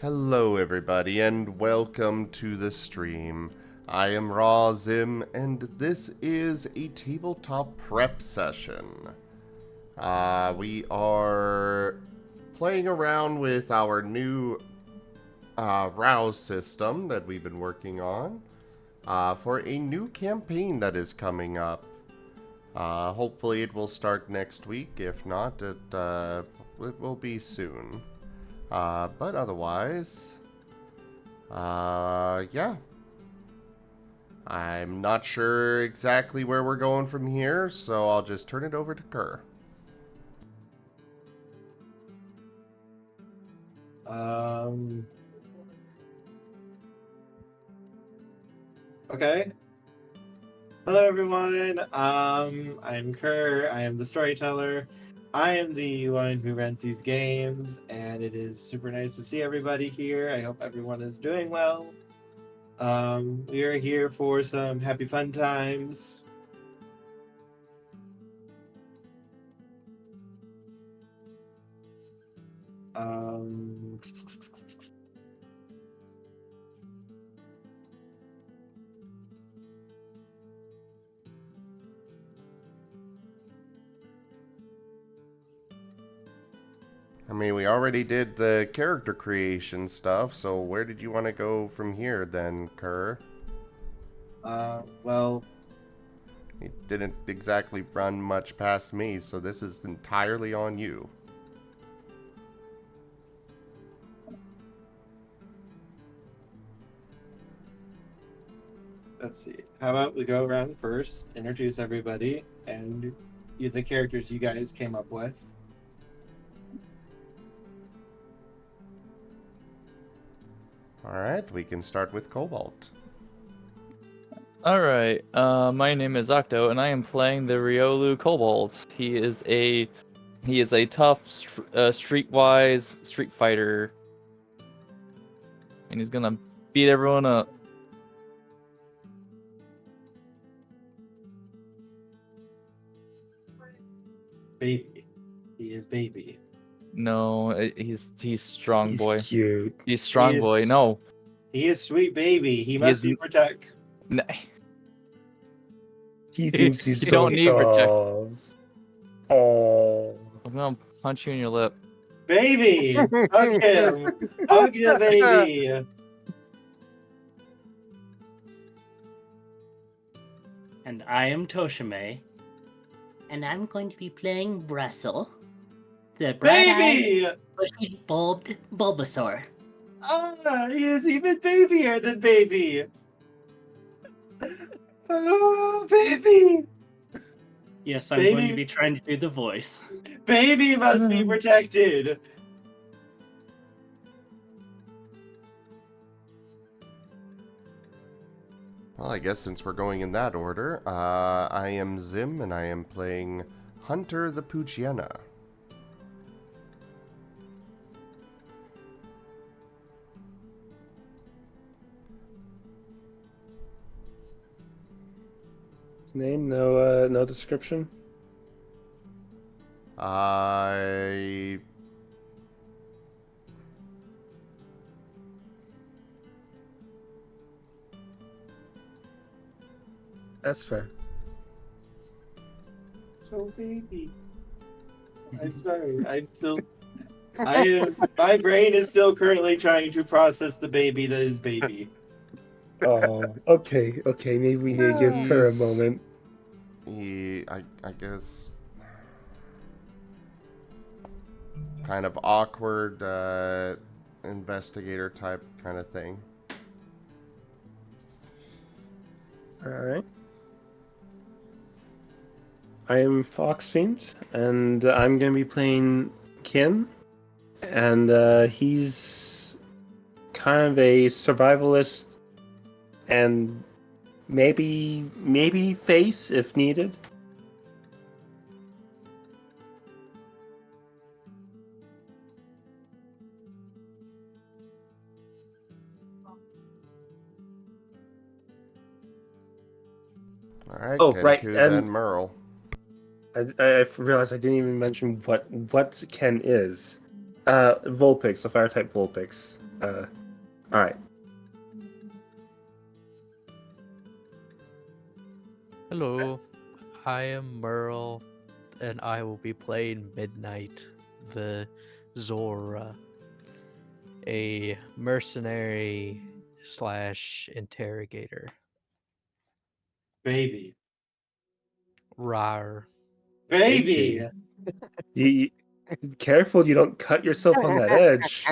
Hello everybody and welcome to the stream. I am RAAW, and this is a tabletop prep session. We are playing around with our new RAOW system that we've been working on for a new campaign that is coming up. Hopefully it will start next week. If not, it will be soon. But otherwise, yeah. I'm not sure exactly where we're going from here, so I'll just turn it over to Kerr. Okay. Hello, everyone. I'm Kerr. I am the storyteller. I am the one who runs these games, and it is super nice to see everybody here. I hope everyone is doing well. We are here for some happy fun times. Um, I mean, we already did the character creation stuff, so where did you want to go from here then, Kerr? well, It didn't exactly run much past me, so this is entirely on you. let's see. How about we go around first, introduce everybody, and the characters you guys came up with. Alright, we can start with Cobalt. Alright, my name is Octo, and I am playing the Riolu Kobold. He is a tough, streetwise street fighter, and he's gonna beat everyone up. Baby. He is baby. No, he's strong He's boy. cute. He's strong He is- boy. No, He is sweet baby. He must be is- protect. no. He thinks he's You so don't need protect. tough. Oh. I'm gonna punch you in your lip. Baby! Hug him! Hug the baby! And I am Toshime. And I'm going to be playing Brestle, the bright-eyed, Baby! bushy, bulbed Bulbasaur. Ah, he is even babier than baby! Oh, baby! Yes, I'm going Baby. to be trying to do the voice. Baby must be protected! Well, I guess since we're going in that order, I am Zim, and I am playing Hunter the Poochiena. His name, no description. I... That's fair. So baby. I'm sorry, my brain is still currently trying to process the baby that is baby. Oh, okay. Maybe we need to give her a He's- moment. I guess... kind of awkward, investigator type kind of thing. All right. I am Foxfiend, and I'm gonna be playing Kin, and he's kind of a survivalist, and maybe face if needed. Alright, Oh, Kenku, right, then and- Merle. I realized I didn't even mention what Ken is. Vulpix, a fire type Vulpix. All right. Hello, I am Merle, and I will be playing Midnight, the Zora, a mercenary slash interrogator. Baby. Rar. Baby! You careful you don't cut yourself on that edge.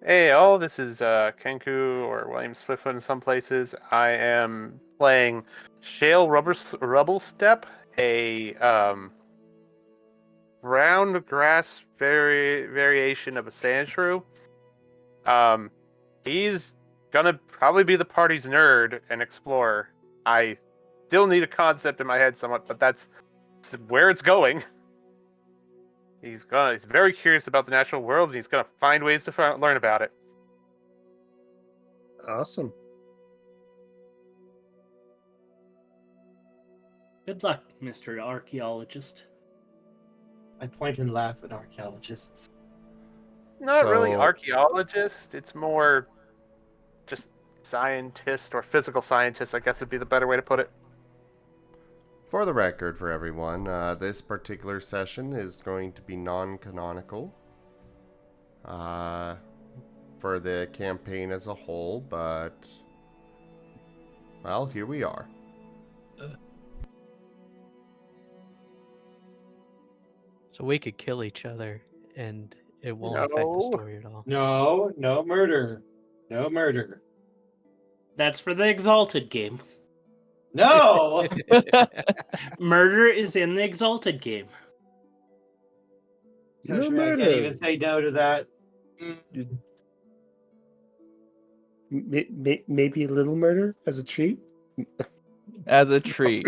Hey, all, this is Kenku or William Swiftfoot in some places. I am playing Shale Rubble Step, a round grass variation of a sand shrew. He's gonna probably be the party's nerd and explorer. I still need a concept in my head somewhat, but that's where it's going. He's very curious about the natural world, and he's gonna find ways to learn about it. Awesome. Good luck, Mr. Archaeologist. I point and laugh at archaeologists. Not really So- archaeologist. It's more just scientist or physical scientist, I guess would be the better way to put it. For the record, for everyone, this particular session is going to be non-canonical for the campaign as a whole, but, well, here we are. So we could kill each other, and it won't affect the No. story at all. No, no murder. No murder. That's for the Exalted game. No! Murder is in the Exalted game. No Toshima, I murder. can't even say no to that. Maybe a little murder as a treat. As a treat.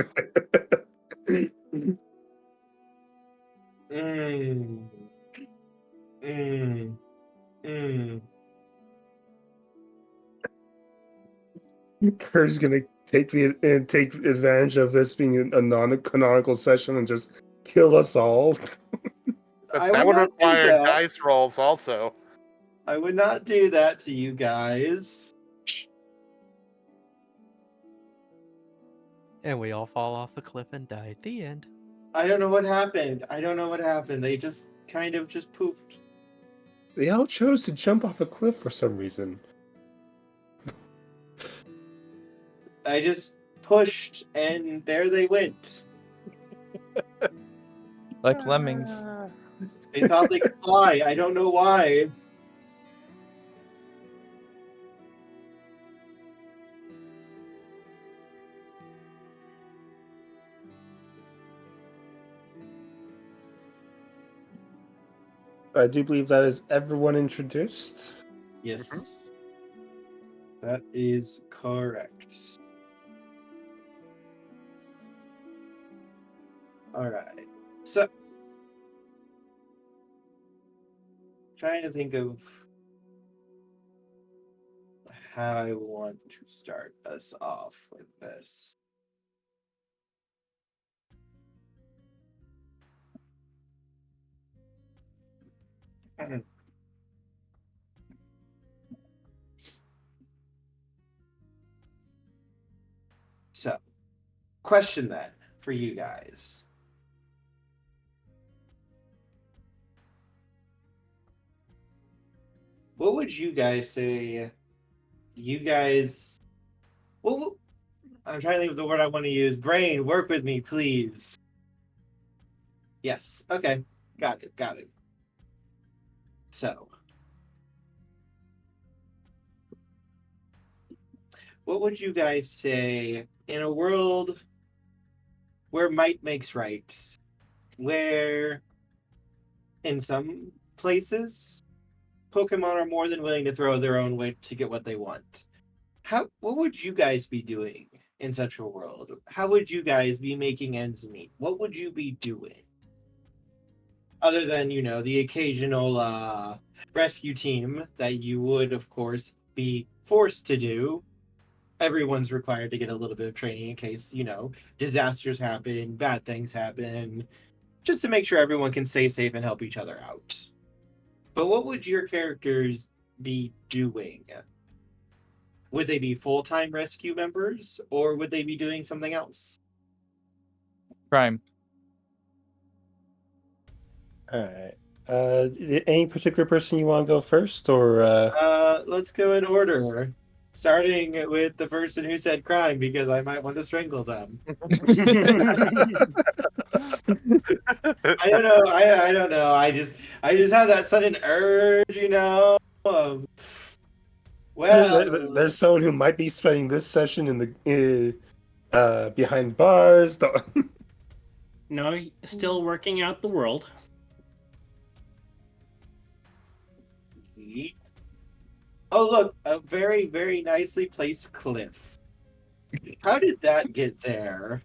Mm. Mm. Mm. Kerr's gonna take advantage of this being a non-canonical session and just kill us all. But I that would would not do require that. dice rolls also. I would not do that to you guys. And we all fall off a cliff and die at the end. I don't know what happened. I don't know what happened. They just kind of just poofed. They all chose to jump off a cliff for some reason. I just pushed and there they went. Like lemmings. They thought they could fly. I don't know why. I do believe that is everyone introduced. Yes. That is correct. Alright. So, trying to think of how I want to start us off with this. So, question then for you guys. What would you guys say? You guys. I'm trying to think of the word I want to use. Brain, work with me, please. Yes. Okay. Got it. Got it. So, what would you guys say in a world where might makes right? Where, in some places, Pokemon are more than willing to throw their own weight to get what they want. What would you guys be doing in such a world? How would you guys be making ends meet? What would you be doing? Other than, the occasional rescue team that you would, of course, be forced to do. Everyone's required to get a little bit of training in case, disasters happen, bad things happen, just to make sure everyone can stay safe and help each other out. But what would your characters be doing? Would they be full-time rescue members, or would they be doing something else? Crime. All right. Any particular person you want to go first, or Let's go in order. Starting with the person who said crime, because I might want to strangle them. I don't know. I don't know. I just have that sudden urge, of well, there's someone who might be spending this session in the behind bars. No, still working out the world. oh look, a very, very nicely placed cliff. How did that get there?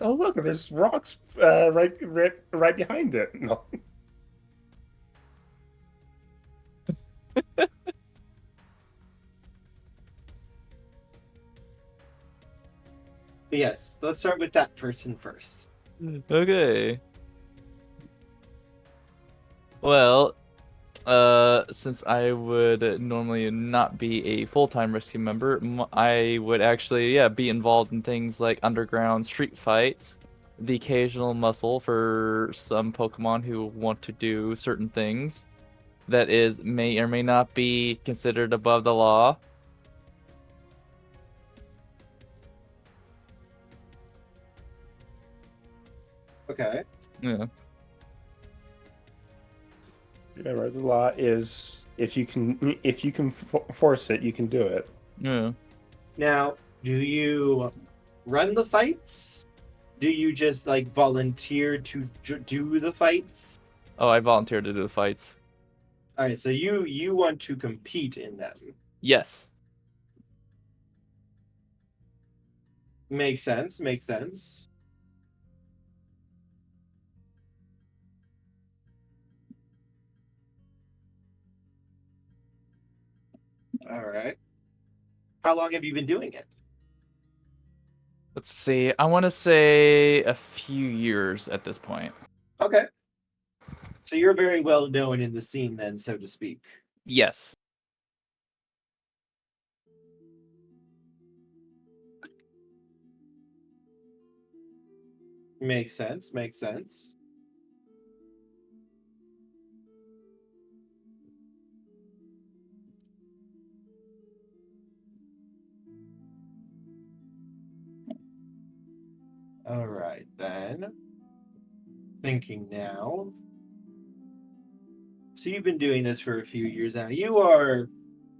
Oh look, there's rocks right behind it. No. Yes, let's start with that person first. Okay. Well, since I would normally not be a full-time rescue member, I would actually, be involved in things like underground street fights, the occasional muscle for some Pokemon who want to do certain things that may or may not be considered above the law. Okay. Yeah. Remember, the law is if you can force it, you can do it. Yeah. Now, do you run the fights? Do you just like volunteer to do the fights? Oh, I volunteered to do the fights. All right, so you want to compete in them. Yes. Makes sense. Makes sense. All right. How long have you been doing it? Let's see. I want to say a few years at this point. Okay. So you're very well known in the scene then, so to speak. Yes. Makes sense. Makes sense. All right, then. Thinking now. So you've been doing this for a few years now. You are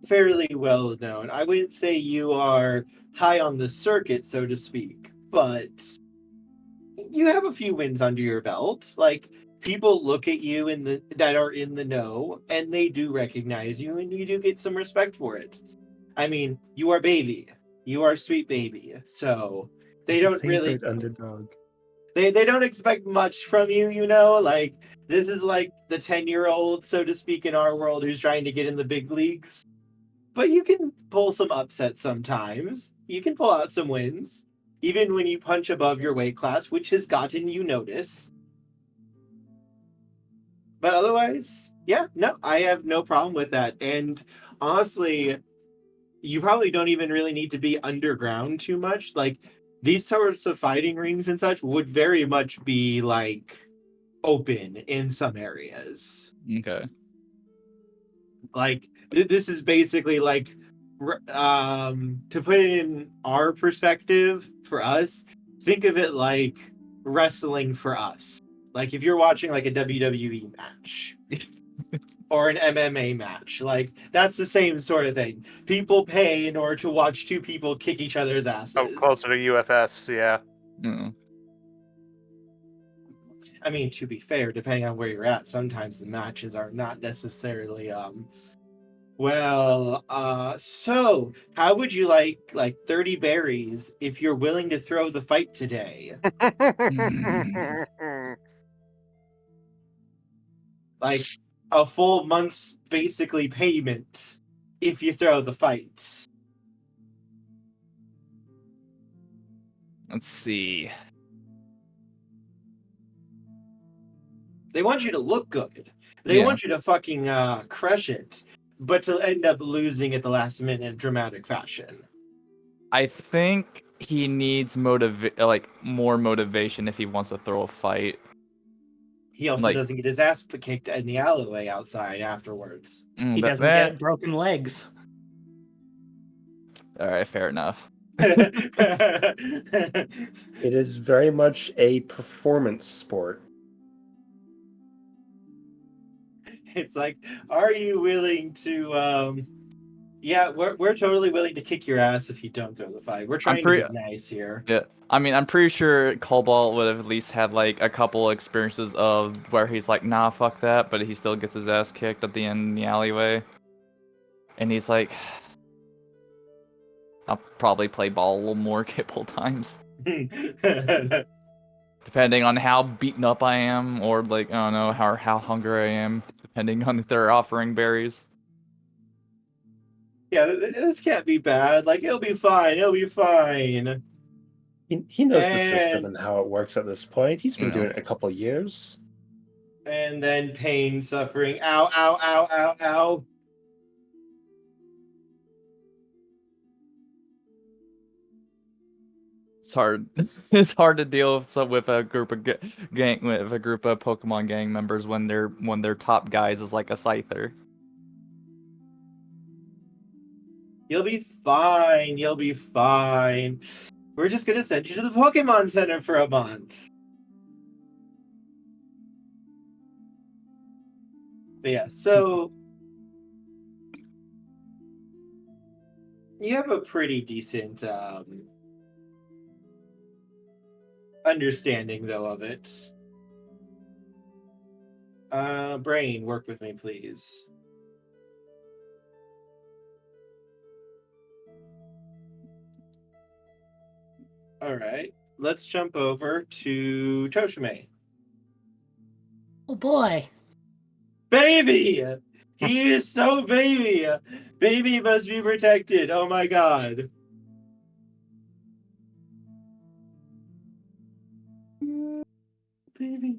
fairly well known. I wouldn't say you are high on the circuit, so to speak, but you have a few wins under your belt. Like, people look at you that are in the know, and they do recognize you, and you do get some respect for it. I mean, you are baby. You are sweet baby. So they don't really underdog. they don't expect much from you, like this is like the 10-year-old, so to speak, in our world who's trying to get in the big leagues. But you can pull some upsets sometimes. You can pull out some wins, even when you punch above your weight class, which has gotten you noticed. But otherwise, yeah, no, I have no problem with that. And honestly, you probably don't even really need to be underground too much. Like, these sorts of fighting rings and such would very much be like open in some areas. Okay. Like, this is basically like, to put it in our perspective, for us, think of it like wrestling for us. Like, if you're watching like a WWE match or an MMA match, like, that's the same sort of thing. People pay in order to watch two people kick each other's asses. Oh, closer to UFS, yeah. Mm. I mean, to be fair, depending on where you're at, sometimes the matches are not necessarily so how would you like 30 berries if you're willing to throw the fight today? Like a full month's basically payment if you throw the fights. Let's see. They want you to look good. They want you to fucking crush it, but to end up losing at the last minute in dramatic fashion. I think he needs more motivation if he wants to throw a fight. He also Like- doesn't get his ass kicked in the alleyway outside afterwards. He doesn't get broken legs. All right, fair enough. It is very much a performance sport. It's like, are you willing to yeah, we're totally willing to kick your ass if you don't throw the fight. We're trying to be nice here. Yeah, I mean, I'm pretty sure Cobalt would have at least had like a couple experiences of where he's like, nah, fuck that, but he still gets his ass kicked at the end in the alleyway. And he's like, I'll probably play ball a little more a couple times. Depending on how beaten up I am, or like, I don't know, how hungry I am, depending on if they're offering berries. Yeah, this can't be bad. Like, it'll be fine. It'll be fine. He knows the system and how it works at this point. He's been Yeah. doing it a couple years. And then pain, suffering. Ow, ow, ow, ow, ow. It's hard. It's hard to deal with a group of Pokemon gang members when their top guys is like a Scyther. You'll be fine. You'll be fine. We're just gonna send you to the Pokemon Center for a month. But yeah, so you have a pretty decent understanding, though, of it. Brain, work with me, please. All right, let's jump over to Toshime. Oh boy. Baby! He is so baby! Baby must be protected. Oh my god. Baby.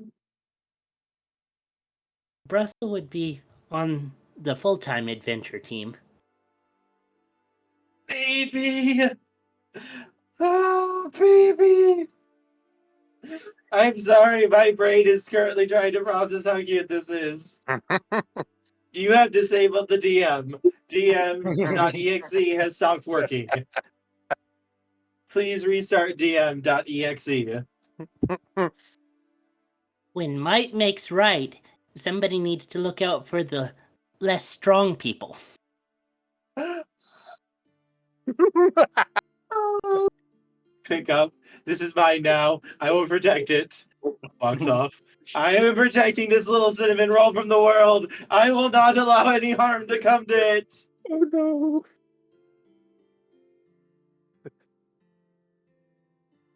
Brussel would be on the full-time adventure team. Baby! Oh, baby! I'm sorry, my brain is currently trying to process how cute this is. You have disabled the DM. DM.exe has stopped working. Please restart DM.exe. When might makes right, somebody needs to look out for the less strong people. Pick up. This is mine now. I will protect it. Walks off. I am protecting this little cinnamon roll from the world. I will not allow any harm to come to it. Oh no.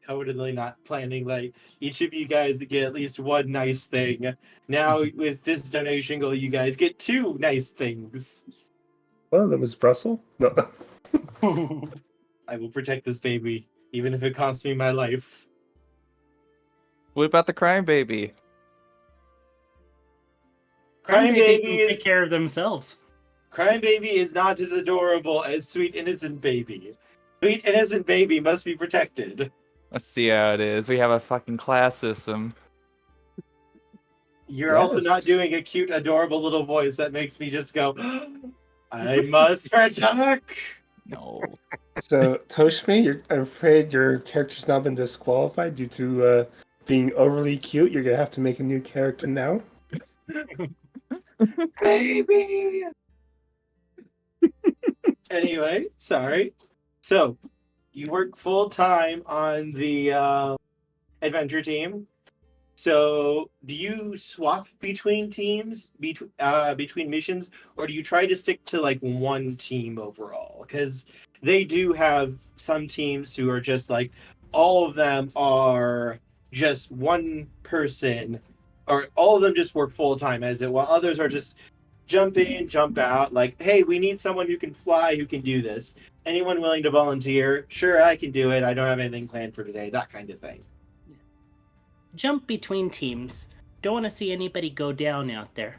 Totally not planning like each of you guys to get at least one nice thing. Now with this donation goal, you guys get 2 nice things. Well, that was Brussels. No. I will protect this baby, even if it costs me my life. What about the crying baby? Crying Maybe baby can is take care of themselves. Crying baby is not as adorable as sweet innocent baby. Sweet innocent baby must be protected. Let's see how it is. We have a fucking class system. You're also Yes. not doing a cute, adorable little voice that makes me just go, I must protect. No. So, Toshime, I'm afraid your character's not been disqualified due to being overly cute. You're going to have to make a new character now. Baby! Anyway, sorry. So, you work full-time on the adventure team. So, do you swap between teams, between missions, or do you try to stick to like one team overall? Because they do have some teams who are just like, all of them are just one person, or all of them just work full-time as it, while others are just jump in, jump out, like, hey, we need someone who can fly, who can do this. Anyone willing to volunteer? Sure, I can do it. I don't have anything planned for today, that kind of thing. Jump between teams. Don't want to see anybody go down out there.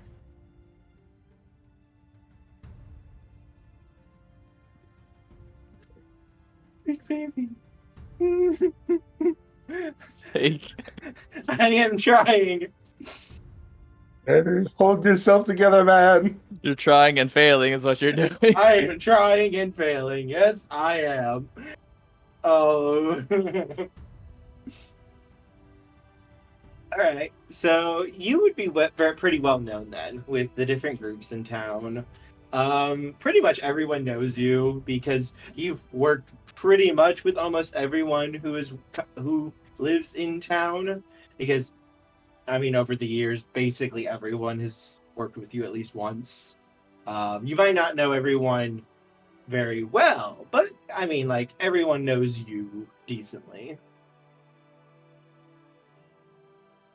Big baby. Sake. I am trying. Better hold yourself together, man. You're trying and failing is what you're doing. I am trying and failing. Yes, I am. Oh. Alright, so you would be pretty well known then with the different groups in town. Pretty much everyone knows you because you've worked pretty much with almost everyone who lives in town. Because, I mean, over the years, basically everyone has worked with you at least once. You might not know everyone very well, but I mean, like, everyone knows you decently.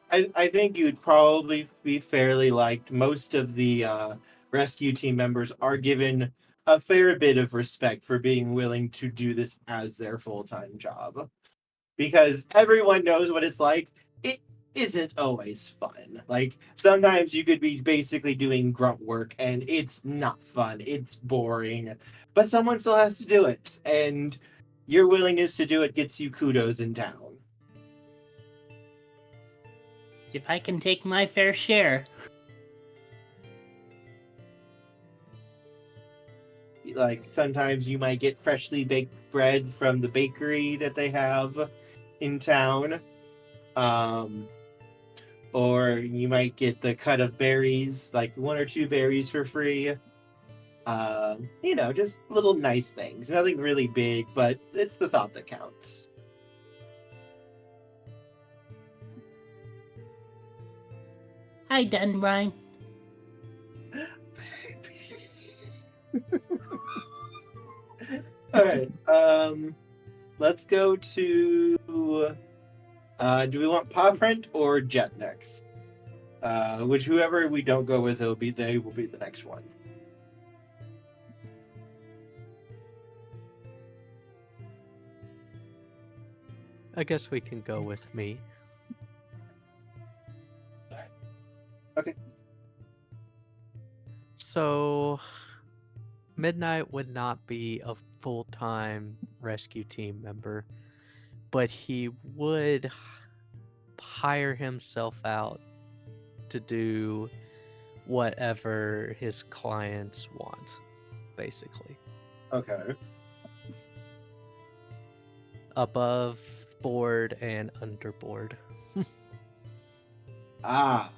I think you'd probably be fairly liked. Most of the rescue team members are given a fair bit of respect for being willing to do this as their full-time job. Because everyone knows what it's like. It isn't always fun. Like, sometimes you could be basically doing grunt work and it's not fun. It's boring. But someone still has to do it. And your willingness to do it gets you kudos in town. If I can take my fair share. Like, sometimes you might get freshly baked bread from the bakery that they have in town. Or you might get the cut of berries, like 1 or 2 berries for free. Just little nice things. Nothing really big, but it's the thought that counts. Hi, Dunbrine. Alright, let's go to, do we want Paw Print or Jet next? Whoever we don't go with, they will be the next one. I guess we can go with me. Okay. So, Midnight would not be a full-time rescue team member, but he would hire himself out to do whatever his clients want, basically. Okay. Above board and under board. Ah.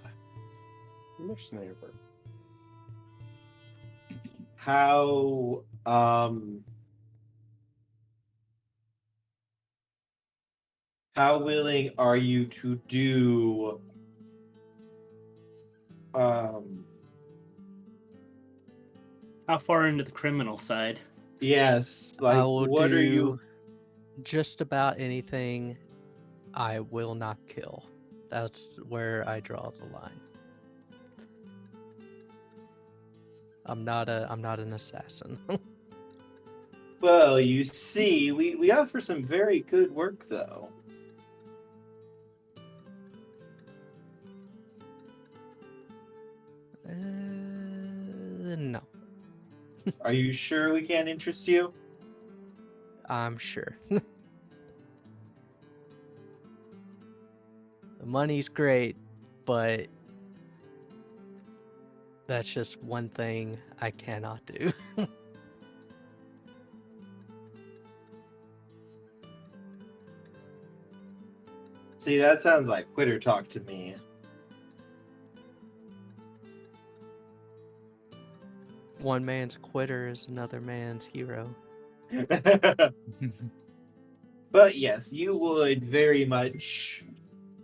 Mercenary work. How willing are you to do How far into the criminal side? yes, I like will what do are you just about anything I will not kill. That's where I draw the line. I'm not an assassin. Well, you see, we offer some very good work though. No, Are you sure we can't interest you? I'm sure. The money's great, but that's just one thing I cannot do. See, that sounds like quitter talk to me. One man's quitter is another man's hero. But yes, you would very much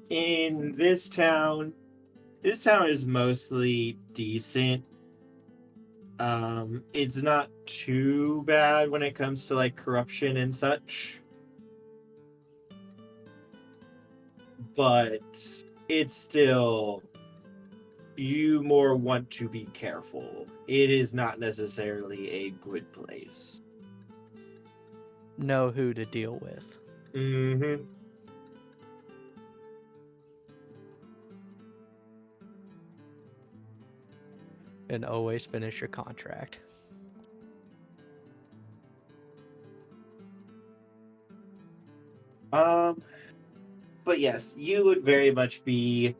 in this town. This town is mostly decent. It's not too bad when it comes to like corruption and such. But it's still, you more want to be careful. It is not necessarily a good place. Know who to deal with. Mm-hmm. And always finish your contract. But yes, you would very much be.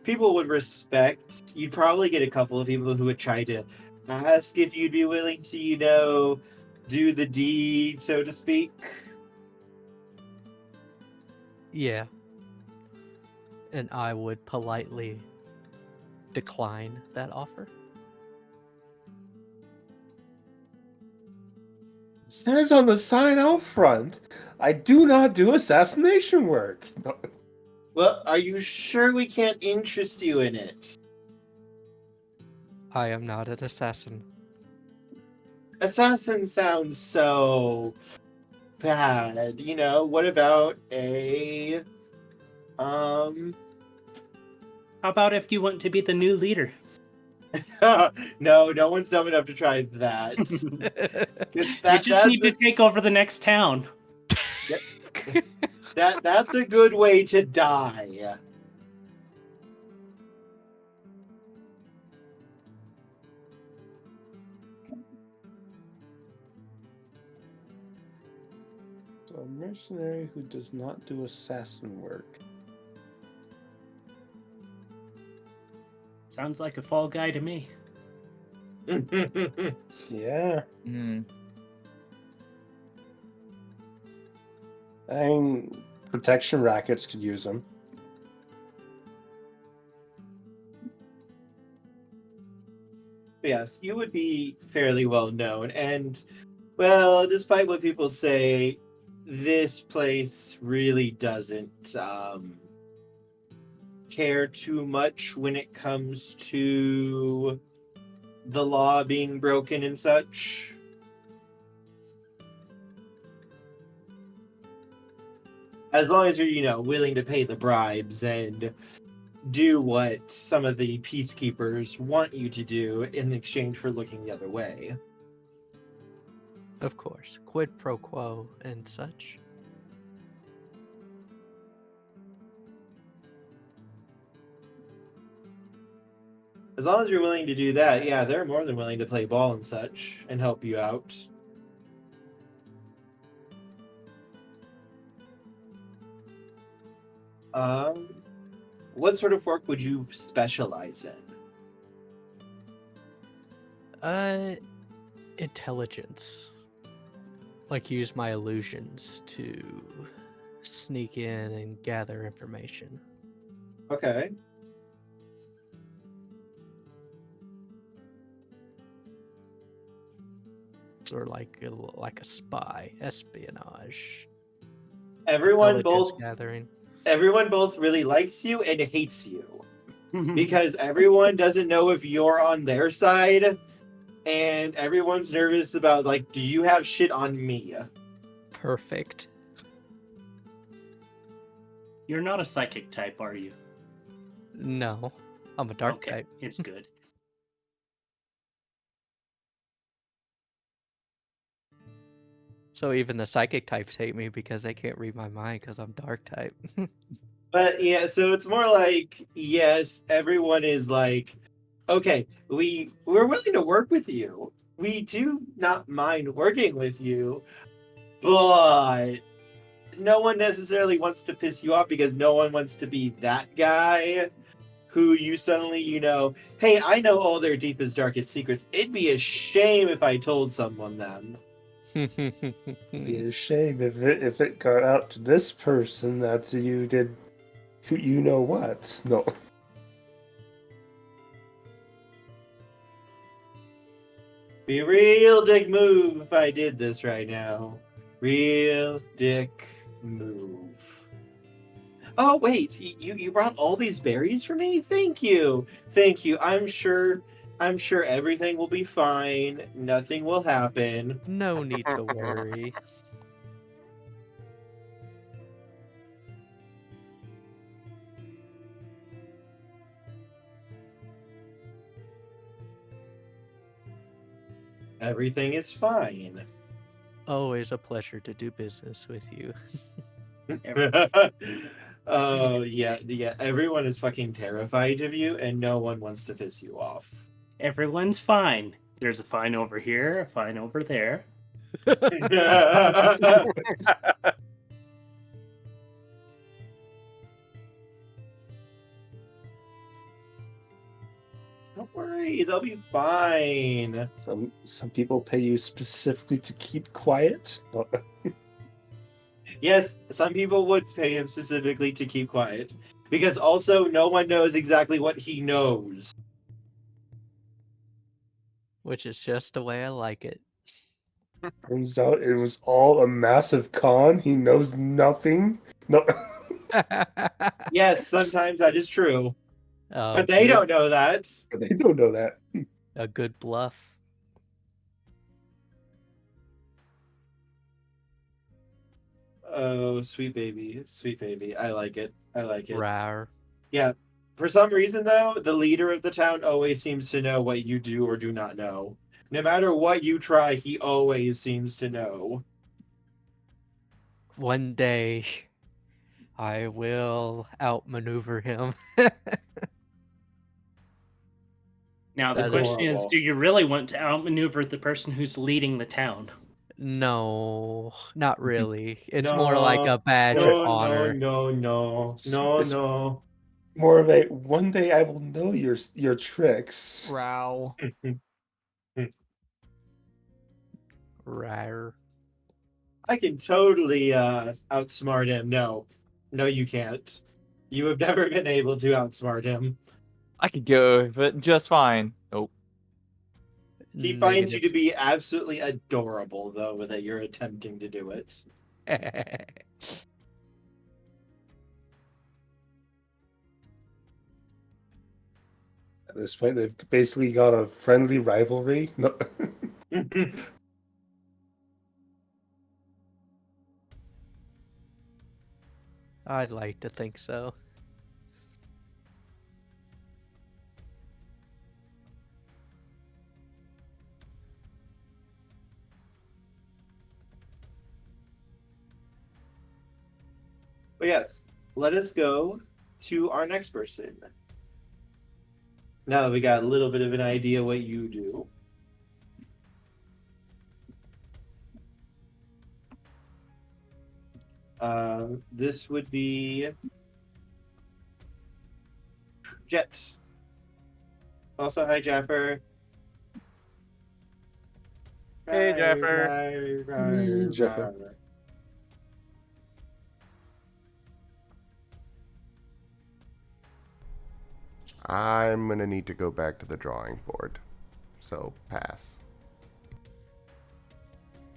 People would respect. You'd probably get a couple of people who would try to ask if you'd be willing to, do the deed, so to speak. Yeah. And I would politely decline that offer. Says on the sign out front, I do not do assassination work. Well, are you sure we can't interest you in it? I am not an assassin. Assassin sounds so bad. What about a How about if you want to be the new leader? no one's dumb enough to try that. You just need to take over the next town. That's a good way to die. So a mercenary who does not do assassin work. Sounds like a fall guy to me. Yeah. Hmm. I mean, protection rackets could use them. Yes, you would be fairly well known, and well, despite what people say, this place really doesn't care too much when it comes to the law being broken and such. As long as you're, willing to pay the bribes and do what some of the peacekeepers want you to do in exchange for looking the other way. Of course. Quid pro quo and such. As long as you're willing to do that, yeah, they're more than willing to play ball and such and help you out. What sort of work would you specialize in? Intelligence. Like use my illusions to sneak in and gather information. Okay. Or like a spy, espionage. Everyone gathering. Everyone both really likes you and hates you. Because everyone doesn't know if you're on their side, and everyone's nervous about, like, do you have shit on me? Perfect. You're not a psychic type, are you? No, I'm a dark type. It's good. So even the psychic types hate me because they can't read my mind because I'm dark type. But yeah, so it's more like, yes, everyone is like, okay, we're willing to work with you. We do not mind working with you, but no one necessarily wants to piss you off because no one wants to be that guy who you suddenly, hey, I know all their deepest, darkest secrets. It'd be a shame if I told someone them. Be a shame if it got out to this person that you did, you know what? No. Be a real dick move if I did this right now. Real dick move. Oh wait, you brought all these berries for me? Thank you. I'm sure everything will be fine. Nothing will happen. No need to worry. Everything is fine. Always a pleasure to do business with you. Oh yeah. Everyone is fucking terrified of you, and no one wants to piss you off. Everyone's fine. There's a fine over here, a fine over there. Don't worry, they'll be fine. Some people pay you specifically to keep quiet. Yes, some people would pay him specifically to keep quiet. Because also, no one knows exactly what he knows. Which is just the way I like it. Turns out it was all a massive con. He knows nothing. No. Yes, sometimes that is true. Oh, But they good- don't know that. They don't know that. A good bluff. Oh, sweet baby. Sweet baby. I like it. I like it. Rar. Yeah. For some reason, though, the leader of the town always seems to know what you do or do not know. No matter what you try, he always seems to know. One day, I will outmaneuver him. Now, the That's question is, horrible. do you really want to outmaneuver the person who's leading the town? No, not really. It's more like a badge of no, honor. no. More of a one day I will know your tricks. RAOW. Rar. I can totally outsmart him. No, you can't. You have never been able to outsmart him. I could go, but just fine. Nope. He finds you to be absolutely adorable, though, that you're attempting to do it. At this point, they've basically got a friendly rivalry. No. I'd like to think so. But yes, let us go to our next person. Now that we got a little bit of an idea what you do. This would be Jet. Also, hi, Jaffer. Hey, Jaffer. Jaffer. I'm gonna need to go back to the drawing board. So, pass.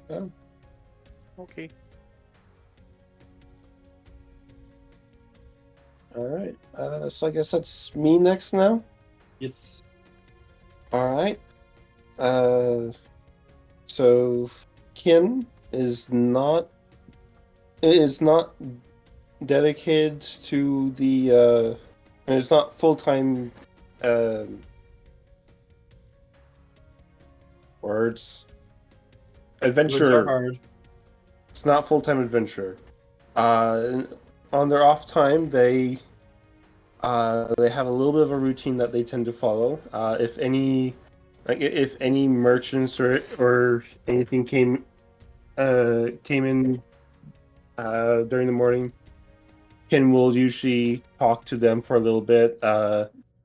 Oh, Okay. all right. So I guess that's me next now. Yes. All right. So Kim is not dedicated to the and it's not full-time words Words are adventure. hard. It's not full-time adventure. On their off time, they have a little bit of a routine that they tend to follow. If any merchants or anything came in during the morning, Ken will usually talk to them for a little bit,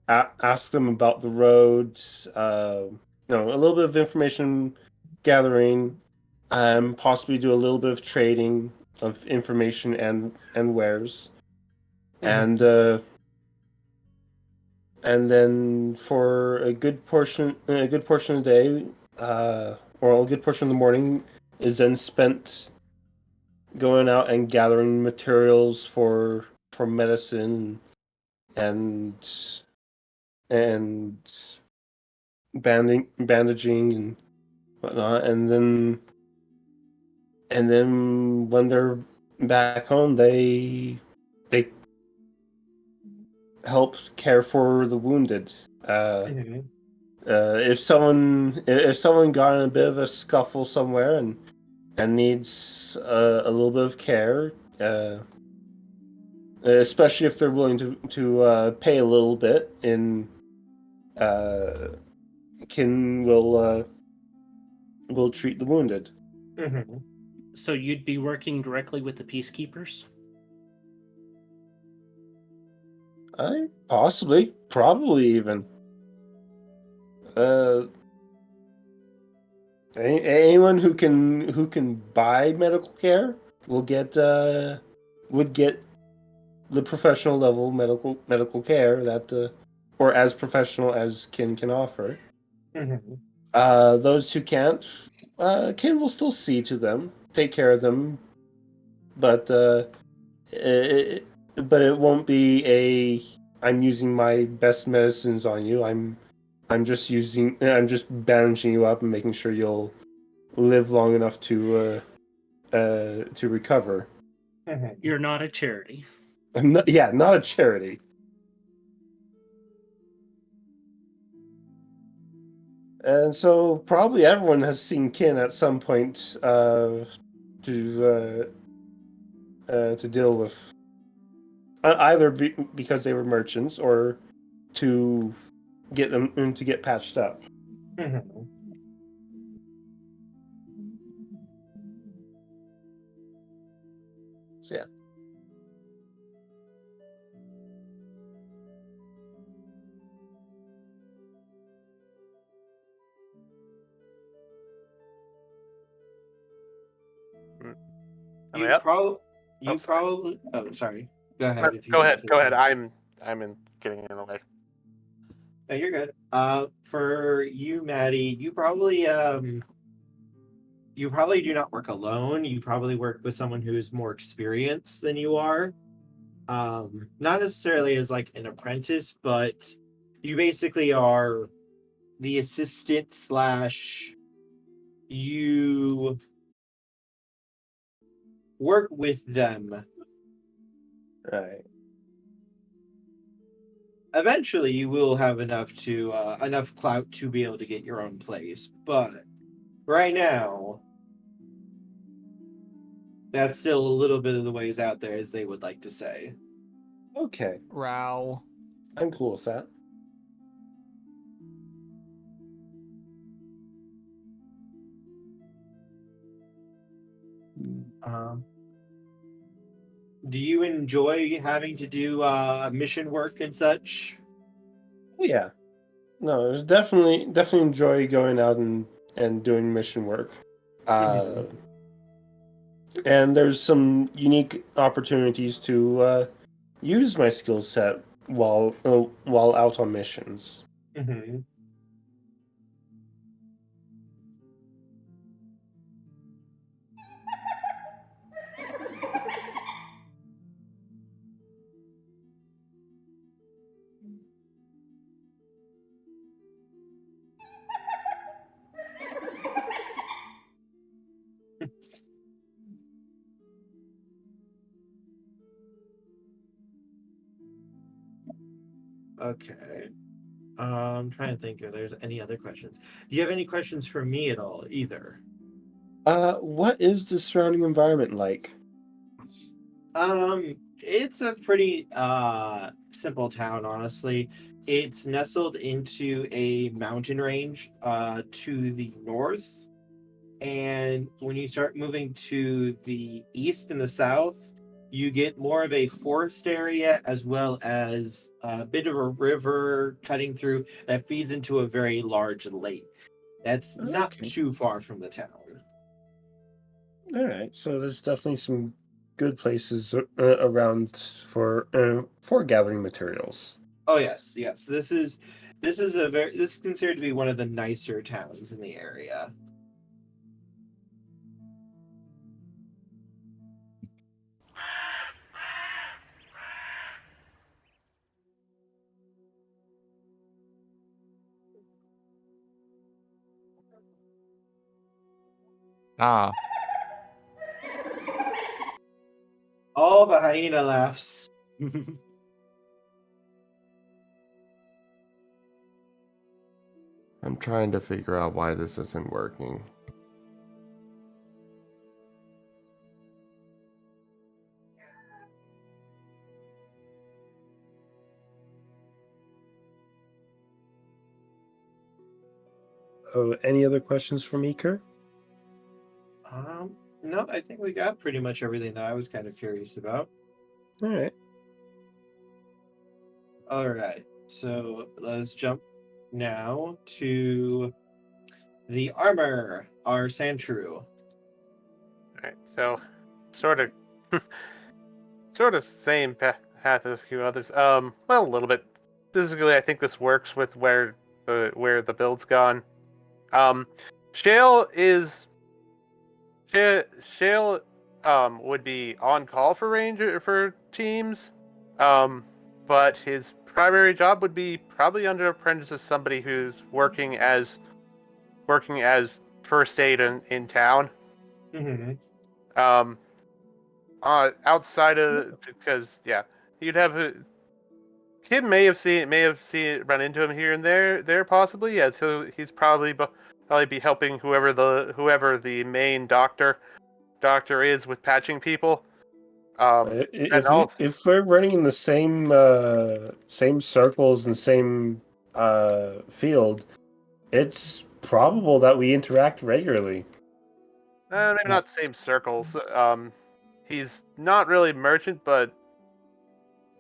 ask them about the roads, a little bit of information gathering, possibly do a little bit of trading of information and wares, Mhm. and then for a good portion of the day, or a good portion of the morning, is then spent going out and gathering materials for medicine and bandaging and whatnot, and then when they're back home, they help care for the wounded. Mhm. If someone got in a bit of a scuffle somewhere and needs a little bit of care, especially if they're willing to pay a little bit Kin will treat the wounded. Mm-hmm. So you'd be working directly with the peacekeepers? Possibly, probably even. Anyone who can buy medical care will get would get the professional level medical care that or as professional as Kin can offer. Mm-hmm. Those who can't, Kin will still see to them, take care of them, but but it won't be a I'm using my best medicines on you. I'm just bandaging you up and making sure you'll live long enough to recover. Mm-hmm. You're not a charity. Yeah, not a charity. And so probably everyone has seen Kin at some point to deal with either because they were merchants or to get them to get patched up. Mm-hmm. So yeah. Am I up? You sorry. probably. Oh, sorry. Go No, ahead. If you go want to ahead. say Go ahead. something. I'm in getting in the way. No, you're good. For you, Maddie, you probably do not work alone. You probably work with someone who's more experienced than you are. Not necessarily as like an apprentice, but you basically are the assistant slash you work with them. Right. Eventually you will have enough clout to be able to get your own place, but right now that's still a little bit of the ways out there, as they would like to say. Okay. RAOW. I'm cool with that. Um, do you enjoy having to do mission work and such? Oh, yeah. No, there's definitely enjoy going out and doing mission work. And there's some unique opportunities to use my skill set while out on missions. Mm-hmm. Okay. I'm trying to think if there's any other questions. Do you have any questions for me at all, either? What is the surrounding environment like? It's a pretty simple town, honestly. It's nestled into a mountain range to the north, and when you start moving to the east and the south, you get more of a forest area as well as a bit of a river cutting through that feeds into a very large lake. That's not Okay. too far from the town. All right, so there's definitely some good places around for gathering materials. Oh yes, yes. This is considered to be one of the nicer towns in the area. Ah, All the hyena laughs. I'm trying to figure out why this isn't working. Oh, any other questions for me, Kerr? No, I think we got pretty much everything that I was kind of curious about. All right. All right, so let's jump now to the armor, our Sandshrew. Alright, so sort of sort of same path as a few others. Well, a little bit. Physically, I think this works with where the build's gone. Shale is Shale would be on call for ranger for teams. But his primary job would be probably under apprentice as somebody who's working as first aid in town. Mm-hmm. Outside of because you'd have Kim may have seen run into him here and there possibly. Yeah, so he's probably be helping whoever the main doctor is with patching people. And If we're running in the same circles and same field, it's probable that we interact regularly. maybe not same circles. He's not really merchant, but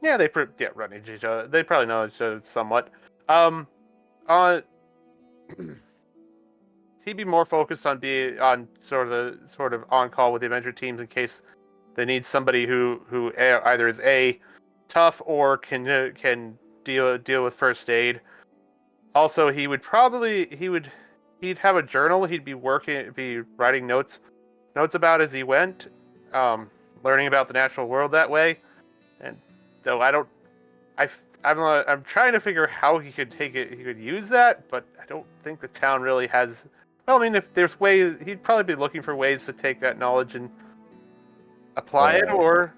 yeah, they run into each other. They probably know each other somewhat. On he'd be more focused on being on sort of on call with the Avenger teams in case they need somebody who either is tough or can deal with first aid. Also, he'd have a journal. He'd be writing notes about as he went, learning about the natural world that way. And though I'm trying to figure how he could use that, but I don't think the town really has. Well, I mean, if there's ways, he'd probably be looking for ways to take that knowledge and apply it, or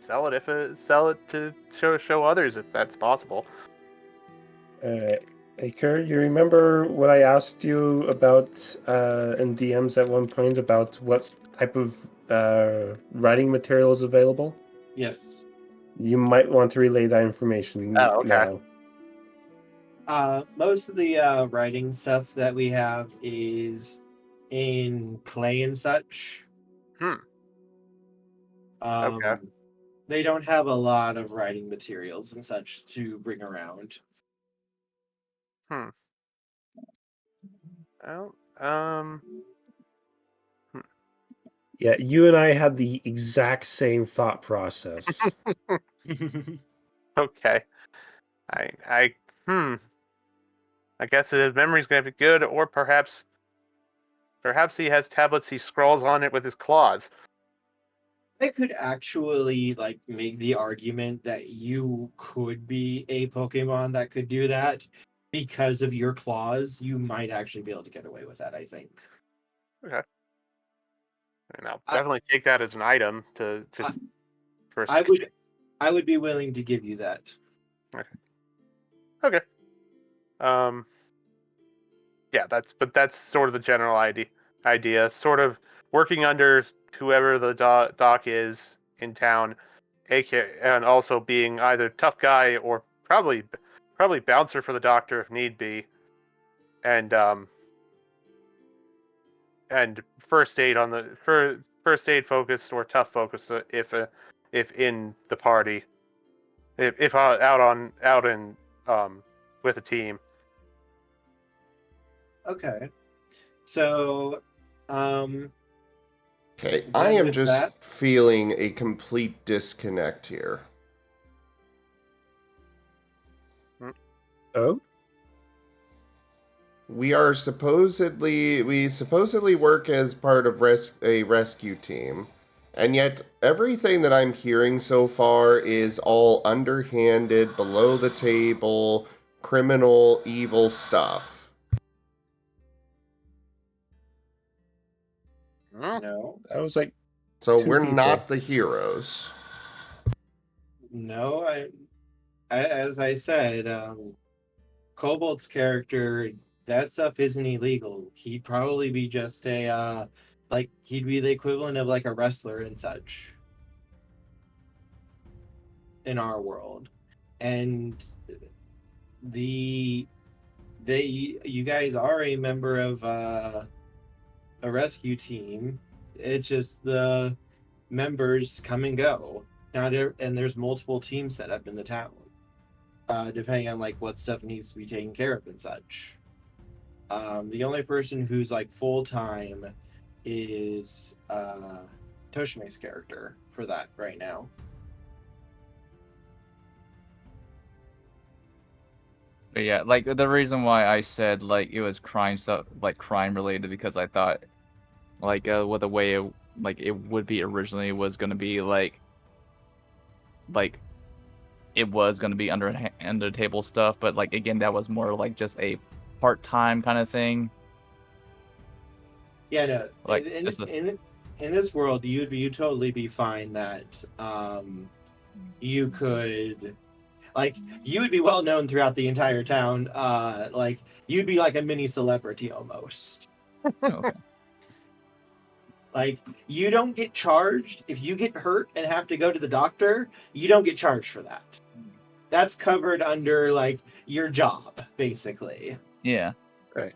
sell it to show others if that's possible. Hey, Kerr, you remember what I asked you about in DMs at one point about what type of writing material is available? Yes. You might want to relay that information Oh, okay. now. Most of the writing stuff that we have is in clay and such. Okay. They don't have a lot of writing materials and such to bring around. Well, Yeah, you and I had the exact same thought process. okay. I guess his memory's gonna be good, or perhaps he has tablets he scrawls on it with his claws. I could actually make the argument that you could be a Pokemon that could do that because of your claws. You might actually be able to get away with that, I think. Okay. And I'll definitely take that as an item to just first. I would be willing to give you that. Okay. Yeah, that's sort of the general idea. Sort of working under whoever the doc is in town, and also being either tough guy or probably bouncer for the doctor if need be, and first aid on the first aid focused or tough focused if in the party, if out in with a team. Okay. So, Okay, I am just feeling a complete disconnect here. Oh? We supposedly work as part of a rescue team, and yet everything that I'm hearing so far is all underhanded, below the table, criminal, evil stuff. no. I was like, So two we're people. not the heroes. No, as I said, Kobold's character, that stuff isn't illegal. He'd probably be just a he'd be the equivalent of a wrestler and such in our world. And you guys are a member of a rescue team. It's just the members come and go. And there's multiple teams set up in the town, depending on like what stuff needs to be taken care of and such. The only person who's like full time is Toshime's character for that right now. But yeah, like the reason why I said like it was crime stuff, like crime related, because I thought like with the way it would be originally was gonna be like it was gonna be under the table stuff, but like again that was more like just a part-time kind of thing. Yeah, no. Like In this world, you'd totally be fine that you could, like, you would be well known throughout the entire town. Like you'd be like a mini celebrity almost. Okay. Like you don't get charged if you get hurt and have to go to the doctor. You don't get charged for that. That's covered under like your job, basically. Yeah. Right.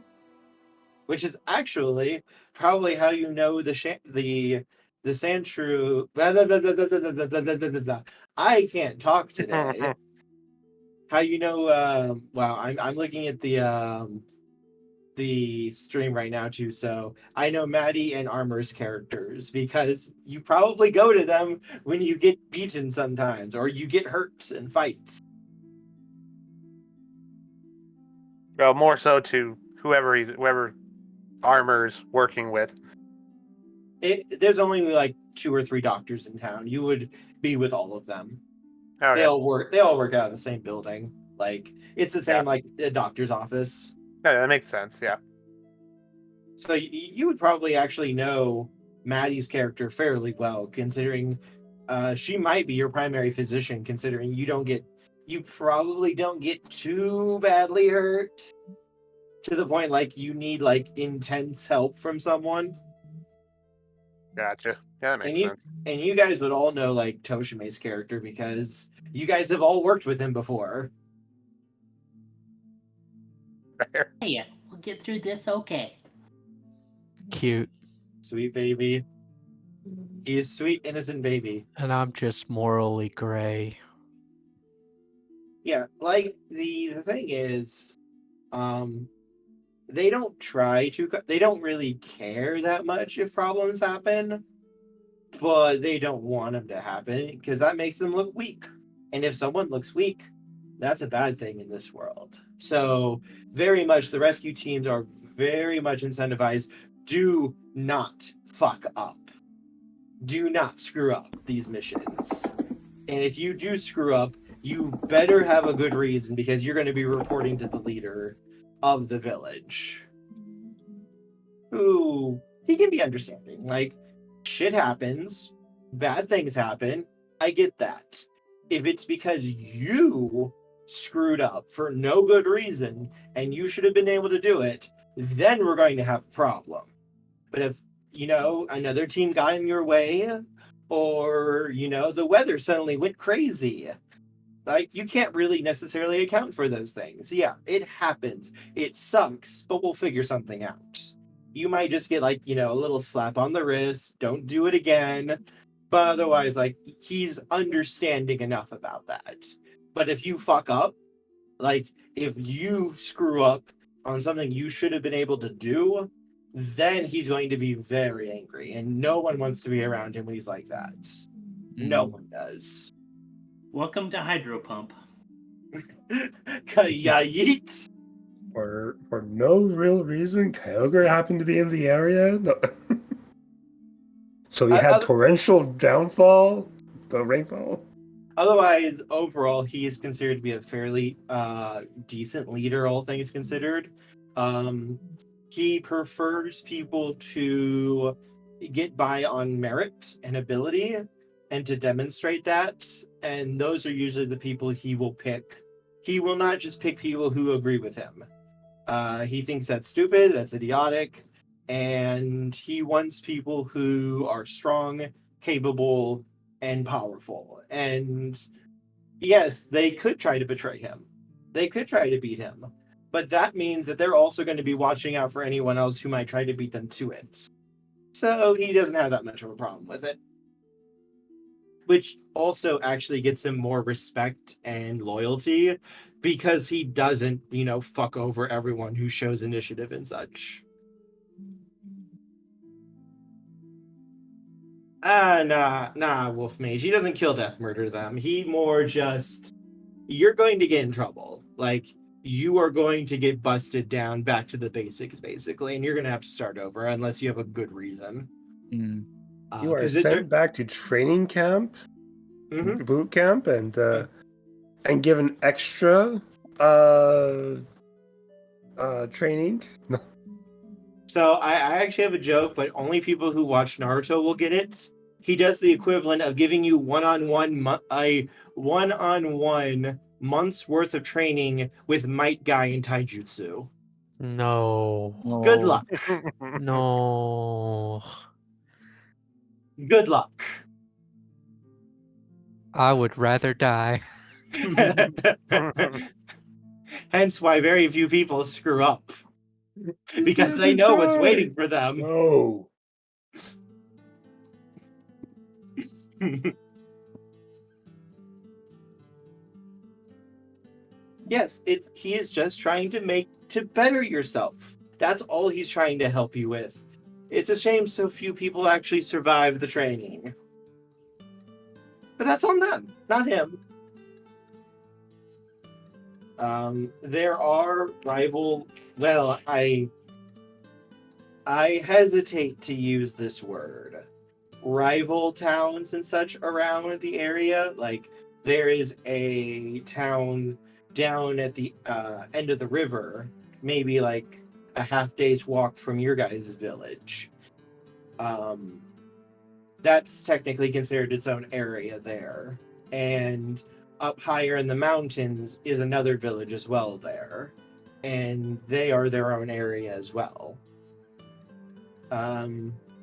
Which is actually probably how you know the sand shrew. I can't talk today. How you know? Wow, I'm looking at the stream right now too, so I know Maddie and Armor's characters because you probably go to them when you get beaten sometimes or you get hurt in fights. Well, more so to whoever Armor's working with. There's only like 2 or 3 doctors in town. You would be with all of them. Okay. They all work out of the same building. Like it's the same Yeah. like a doctor's office. Yeah, that makes sense. Yeah. So you would probably actually know Maddie's character fairly well, considering she might be your primary physician. Considering you probably don't get too badly hurt to the point like you need like intense help from someone. Gotcha. Yeah, that makes sense. And you guys would all know like Toshime's character because you guys have all worked with him before. Fair. Hey, we'll get through this okay. Cute. Sweet baby. He is sweet, innocent baby. And I'm just morally gray. Yeah, like the thing is, they don't really care that much if problems happen, but they don't want them to happen because that makes them look weak. And if someone looks weak, that's a bad thing in this world. So very much the rescue teams are very much incentivized. Do not fuck up. Do not screw up these missions. And if you do screw up, you better have a good reason because you're going to be reporting to the leader of the village. Who, he can be understanding. Like, shit happens. Bad things happen. I get that. If it's because you screwed up for no good reason and you should have been able to do it, then we're going to have a problem. But if, another team got in your way or, the weather suddenly went crazy, like, you can't really necessarily account for those things. Yeah, it happens. It sucks, but we'll figure something out. You might just get, like, a little slap on the wrist. Don't do it again. But otherwise, like, he's understanding enough about that. But if you fuck up, like, if you screw up on something you should have been able to do, then he's going to be very angry. And no one wants to be around him when he's like that. No one does. Welcome to Hydro Pump. Yeet. For no real reason, Kyogre happened to be in the area. No. So he had torrential downfall, the rainfall. Otherwise, overall, he is considered to be a fairly decent leader, all things considered. He prefers people to get by on merit and ability and to demonstrate that. And those are usually the people he will pick. He will not just pick people who agree with him. He thinks that's stupid, that's idiotic, and he wants people who are strong, capable, and powerful. And yes, they could try to betray him. They could try to beat him, but that means that they're also going to be watching out for anyone else who might try to beat them to it. So he doesn't have that much of a problem with it. Which also actually gets him more respect and loyalty because he doesn't, fuck over everyone who shows initiative and such. Nah, Wolf Mage. He doesn't kill death murder them. He more just, you're going to get in trouble. Like, you are going to get busted down back to the basics, basically, and you're going to have to start over unless you have a good reason. Mm. You are sent back to training camp, boot camp, and given extra training. No. So I actually have a joke, but only people who watch Naruto will get it. He does the equivalent of giving you one-on-one month's worth of training with Might Guy in Taijutsu. No. Good luck. No. Good luck. I would rather die. Hence why very few people screw up. Because they know what's waiting for them. No. Yes, he is just trying to better yourself. That's all he's trying to help you with. It's a shame so few people actually survive the training. But that's on them, not him. There are rival... Well, I hesitate to use this word. Rival towns and such around the area. Like, there is a town down at the end of the river, maybe like a half day's walk from your guys' village. That's technically considered its own area there. And up higher in the mountains is another village as well there. And they are their own area as well.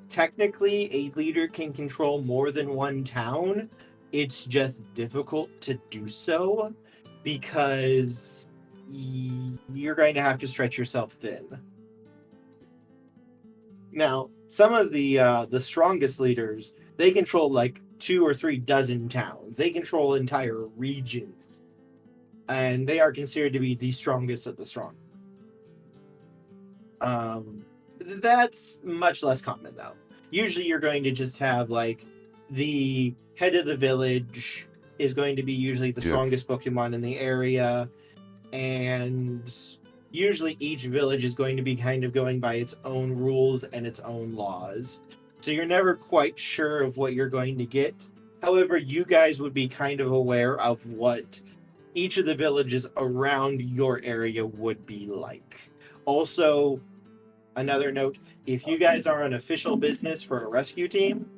Technically, a leader can control more than one town. It's just difficult to do so because you're going to have to stretch yourself thin. Now, some of the strongest leaders, they control like 2 or 3 dozen towns. They control entire regions. And they are considered to be the strongest of the strong. That's much less common, though. Usually you're going to just have, like, the head of the village is going to be usually the strongest Pokemon in the area, and usually each village is going to be kind of going by its own rules and its own laws. So you're never quite sure of what you're going to get. However, you guys would be kind of aware of what each of the villages around your area would be like. Also, another note, if you guys are an official business for a rescue team,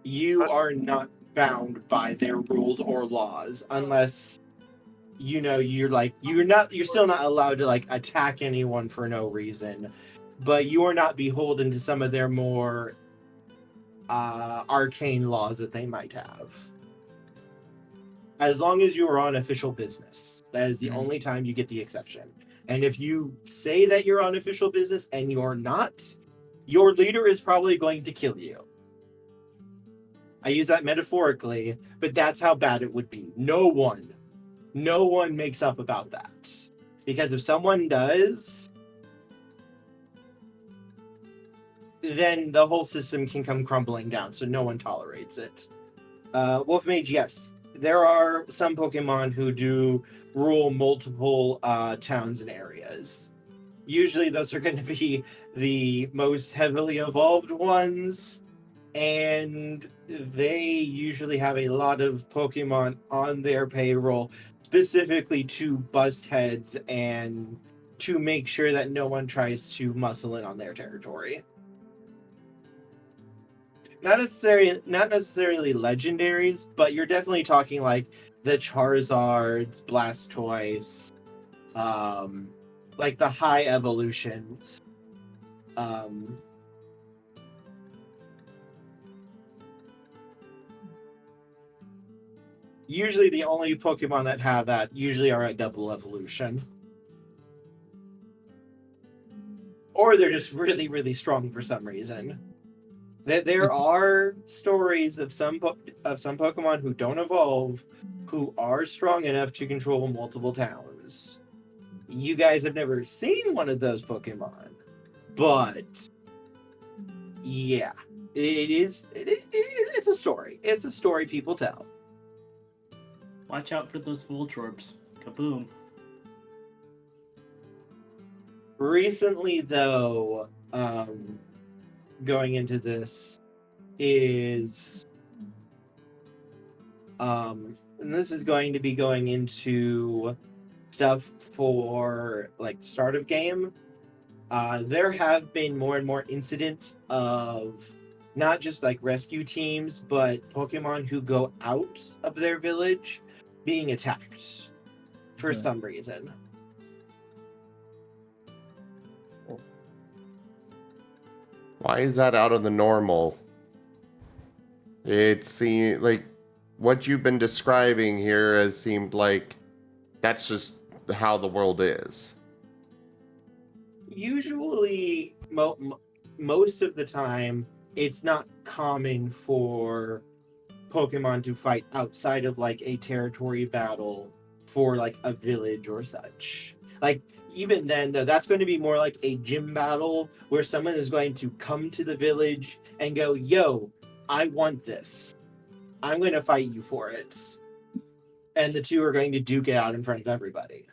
you are not bound by their rules or laws unless you're still not allowed to like attack anyone for no reason, but you are not beholden to some of their more arcane laws that they might have. As long as you are on official business, that is the only time you get the exception. And if you say that you're on official business and you're not, your leader is probably going to kill you. I use that metaphorically, but that's how bad it would be. No one makes up about that. Because if someone does, then the whole system can come crumbling down, so no one tolerates it. Wolf Mage, yes. There are some Pokemon who do rule multiple towns and areas. Usually those are going to be the most heavily evolved ones, and they usually have a lot of Pokemon on their payroll specifically to bust heads and to make sure that no one tries to muscle in on their territory. Not necessarily legendaries, but you're definitely talking like the Charizards, Blastoise, like the high evolutions. usually the only Pokemon that have that usually are a double evolution. Or they're just really, really strong for some reason. There are stories of some Pokemon who don't evolve, who are strong enough to control multiple towns. You guys have never seen one of those Pokemon, but yeah, it's a story. It's a story people tell. Watch out for those Voltorbs. Kaboom. Recently, though, going into this is, and this is going to be going into stuff for like the start of game. There have been more and more incidents of not just like rescue teams, but Pokemon who go out of their village being attacked for some reason. Why is that out of the normal? It seems like what you've been describing here has seemed like that's just how the world is. Usually, most of the time, it's not common for Pokemon to fight outside of like a territory battle for like a village or such. Like, even then, though, that's going to be more like a gym battle where someone is going to come to the village and go, yo, I want this. I'm going to fight you for it. And the two are going to duke it out in front of everybody.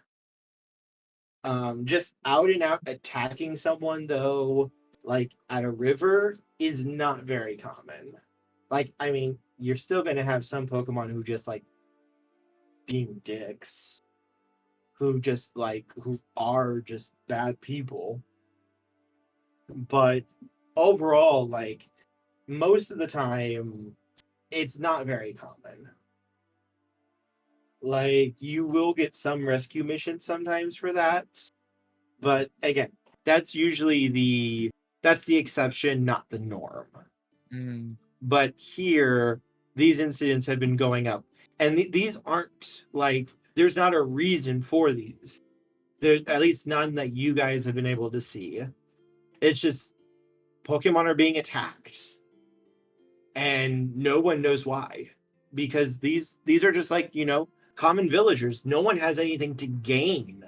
Just out and out attacking someone, though, like at a river, is not very common. Like, I mean, you're still going to have some Pokemon who just like being dicks. Who are just bad people. But overall, like, most of the time, it's not very common. Like, you will get some rescue missions sometimes for that. But again, that's usually the exception, not the norm. But here, these incidents have been going up. And these aren't like, there's not a reason for these. There's at least none that you guys have been able to see. It's just Pokemon are being attacked. And no one knows why. Because these are just like, common villagers. No one has anything to gain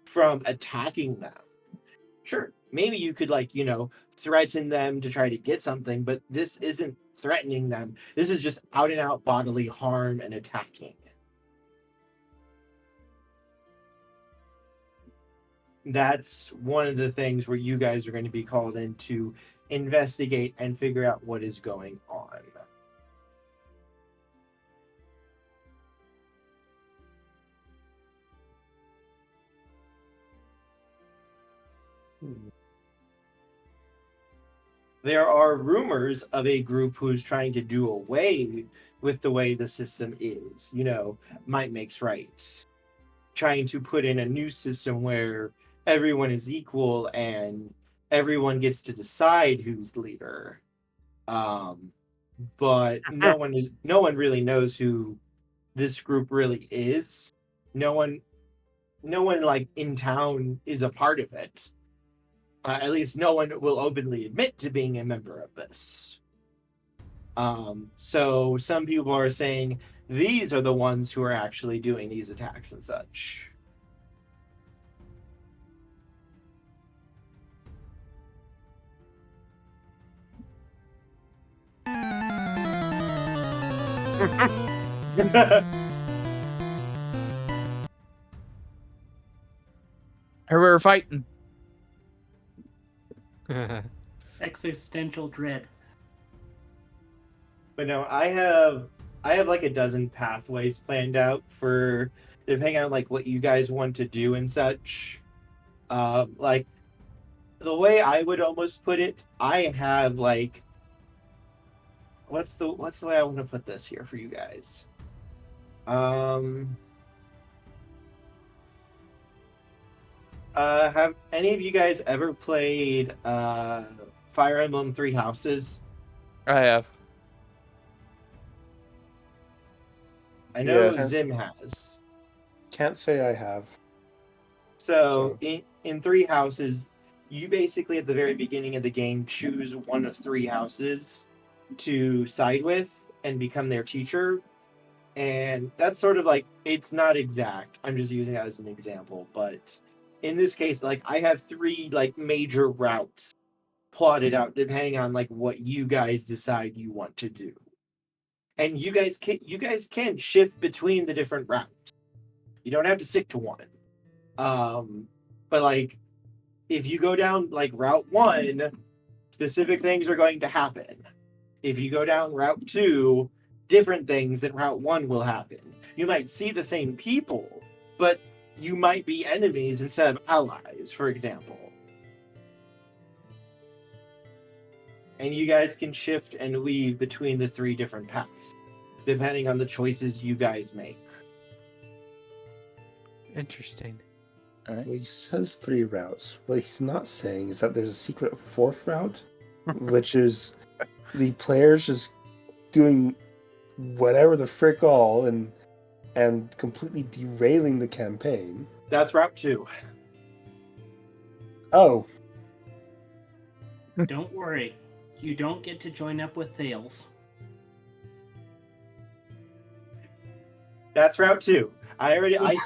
from attacking them. Sure, maybe you could threaten them to try to get something, but this isn't threatening them. This is just out and out bodily harm and attacking. That's one of the things where you guys are going to be called in to investigate and figure out what is going on. There are rumors of a group who's trying to do away with the way the system is. Might makes right. Trying to put in a new system where everyone is equal and everyone gets to decide who's leader. But no one really knows who this group really is. No one like in town is a part of it. At least no one will openly admit to being a member of this. So some people are saying these are the ones who are actually doing these attacks and such. We're fighting. Existential dread. But no, I have like a dozen pathways planned out for depending on like what you guys want to do and such. Like the way I would almost put it, I have like what's the way I want to put this here for you guys? Have any of you guys ever played Fire Emblem Three Houses? I have. I know Yes. Zim has. Can't say I have. So in 3 houses, you basically at the very beginning of the game choose one of 3 houses to side with and become their teacher. And that's sort of like, it's not exact. I'm just using that as an example. But in this case, like I have 3 like major routes plotted out depending on like what you guys decide you want to do. And you guys can shift between the different routes. You don't have to stick to one. But like if you go down like route 1, specific things are going to happen. If you go down route 2, different things than route 1 will happen. You might see the same people, but you might be enemies instead of allies, for example. And you guys can shift and weave between the 3 different paths, depending on the choices you guys make. Interesting. All right. Well, he says 3 routes. What he's not saying is that there's a secret 4th route, which is the players just doing whatever the frick all and completely derailing the campaign. That's route 2. Oh, Don't worry, you don't get to join up with Thales. That's route 2. I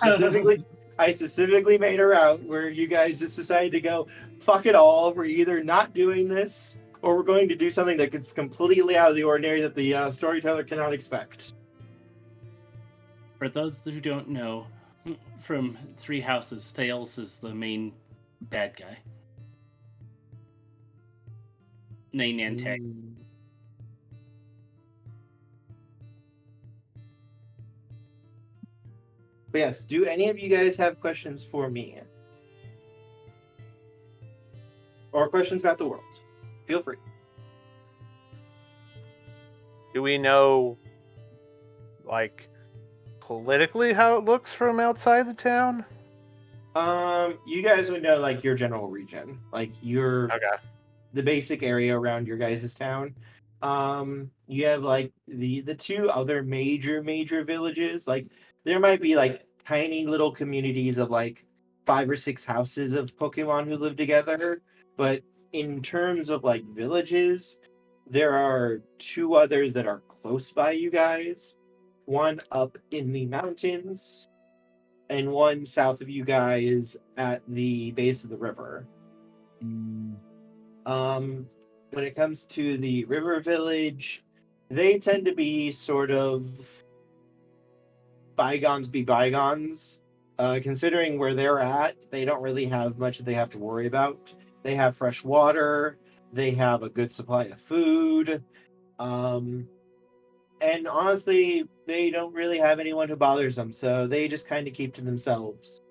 specifically made a route where you guys just decided to go, fuck it all. We're either not doing this or we're going to do something that gets completely out of the ordinary that the storyteller cannot expect. For those who don't know, from 3 houses, Thales is the main bad guy. Main antagonist. But yes, do any of you guys have questions for me? Or questions about the world? Feel free. Do we know, like, politically how it looks from outside the town? You guys would know like your general region, like your the basic area around your guys' town. You have like the 2 other major villages. Like there might be like tiny little communities of like 5 or 6 houses of Pokemon who live together, but in terms of like villages, there are 2 others that are close by you guys. One up in the mountains, and one south of you guys at the base of the river. When it comes to the river village, they tend to be sort of bygones be bygones. Considering where they're at, they don't really have much that they have to worry about. They have fresh water, they have a good supply of food, and honestly, they don't really have anyone who bothers them, so they just kind of keep to themselves.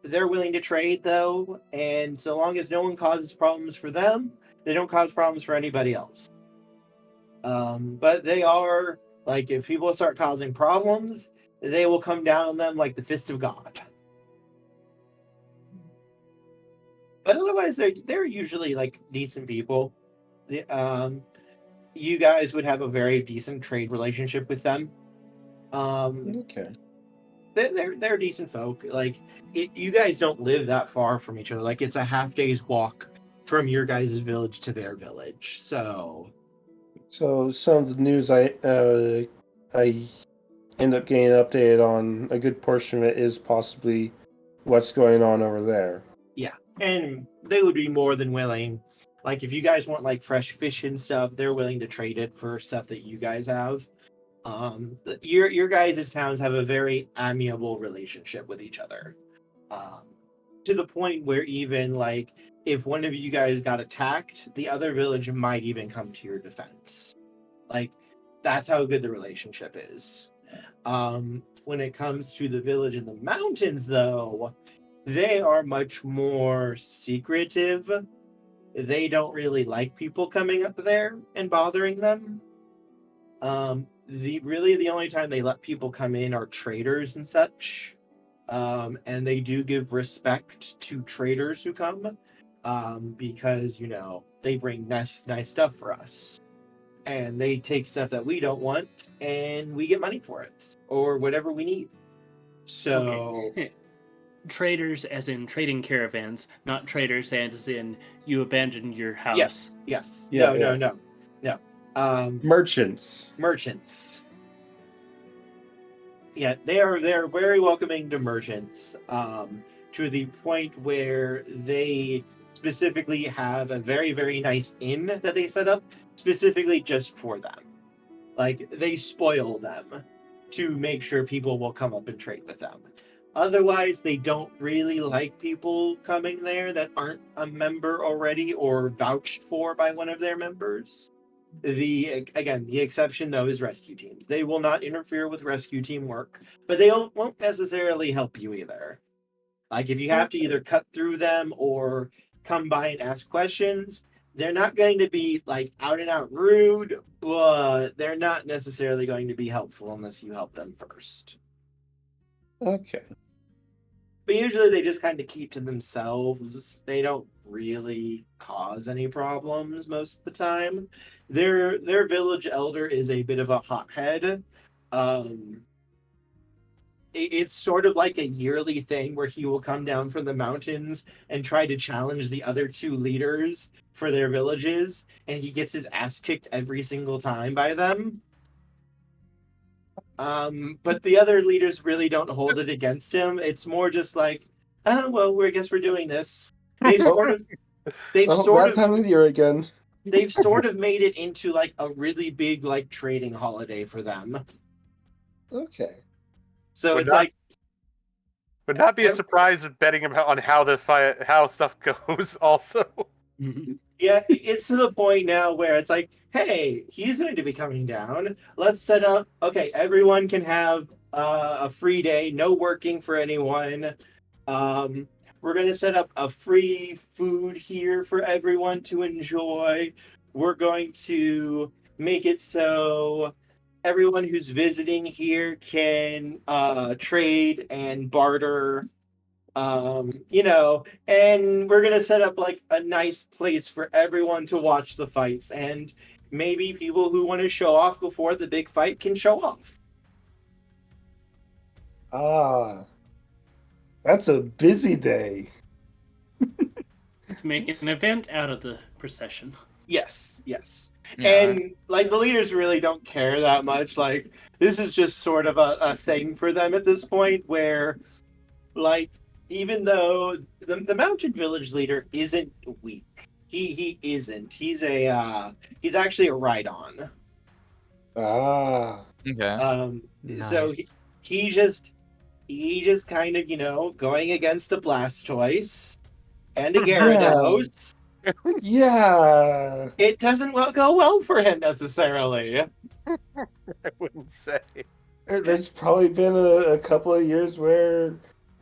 They're willing to trade, though, and so long as no one causes problems for them, they don't cause problems for anybody else. But they are, like, if people start causing problems, they will come down on them like the fist of God. But otherwise, they're usually, like, decent people. You guys would have a very decent trade relationship with them. okay. They're decent folk. Like you guys don't live that far from each other. Like it's a half day's walk from your guys' village to their village. So some of the news I end up getting updated on, a good portion of it is possibly what's going on over there. yeah, and they would be more than willing. Like if you guys want like fresh fish and stuff, they're willing to trade it for stuff that you guys have. Your guys' towns have a very amiable relationship with each other, to the point where even like if one of you guys got attacked, the other village might even come to your defense. Like that's how good the relationship is. When it comes to the village in the mountains, though, they are much more secretive. They don't really like people coming up there and bothering them. The only time they let people come in are traders and such. And they do give respect to traders who come, because they bring nice stuff for us. and they take stuff that we don't want, and we get money for it or whatever we need. So Okay. Traders, as in trading caravans, not traders, as in you abandoned your house. yes. Yeah, No. Merchants. Merchants. Yeah, they're very welcoming to merchants, to the point where they specifically have a very, very nice inn that they set up specifically just for them. Like, they spoil them to make sure people will come up and trade with them. Otherwise, they don't really like people coming there that aren't a member already or vouched for by one of their members. The exception though is rescue teams. They will not interfere with rescue team work, but they won't necessarily help you either. Like, if you have to either cut through them or come by and ask questions, they're not going to be like out and out rude, but they're not necessarily going to be helpful unless you help them first. Okay. But usually they just kind of keep to themselves. They don't really cause any problems most of the time. Their village elder is a bit of a hothead. It's sort of like a yearly thing where he will come down from the mountains and try to challenge the other two leaders for their villages, and he gets his ass kicked every single time by them. But the other leaders really don't hold it against him. It's more just like, oh well, I guess we're doing this. They've sort of that time of year again. They've sort of made it into like a really big like trading holiday for them. Okay. So Would it's not- like, Would not be a surprise of betting on how stuff goes. Also, yeah, it's to the point now where it's like, hey, he's going to be coming down. Let's set up. Okay, everyone can have a free day, no working for anyone. We're going to set up a free food here for everyone to enjoy. We're going to make it so everyone who's visiting here can trade and barter. And we're gonna set up like a nice place for everyone to watch the fights, and maybe people who want to show off before the big fight can show off. That's a busy day. Make an event out of the procession. Yes. Yeah. And like, the leaders really don't care that much. Like, this is just sort of a thing for them at this point, where like, even though the mountain village leader isn't weak, he isn't. He's actually a ride-on. Okay. So he just kind of, going against a Blastoise and a Gyarados. Yeah. It doesn't go well for him necessarily. I wouldn't say. There's probably been a couple of years where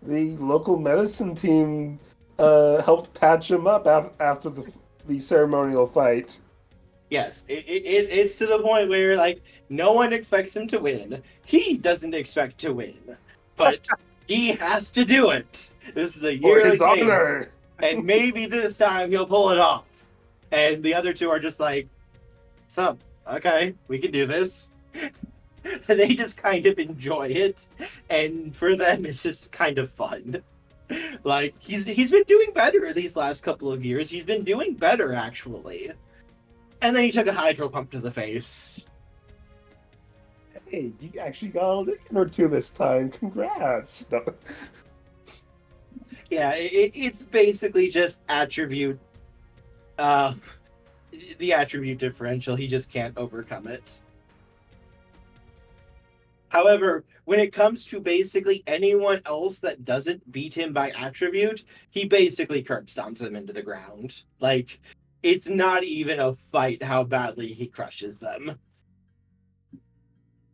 the local medicine team helped patch him up after the ceremonial fight. Yes, it's to the point where like no one expects him to win. He doesn't expect to win, but he has to do it. This is a For yearly his game, honor. and maybe this time he'll pull it off. And the other two are just like, "So, okay, we can do this." And they just kind of enjoy it, and for them, it's just kind of fun. Like, he's been doing better these last couple of years. He's been doing better, actually. And then he took a hydro pump to the face. Hey, you actually got a licking or two this time. Congrats. No. Yeah, it's basically just attribute. The attribute differential. He just can't overcome it. However, when it comes to basically anyone else that doesn't beat him by attribute, he basically curb stomps them into the ground. Like, it's not even a fight how badly he crushes them.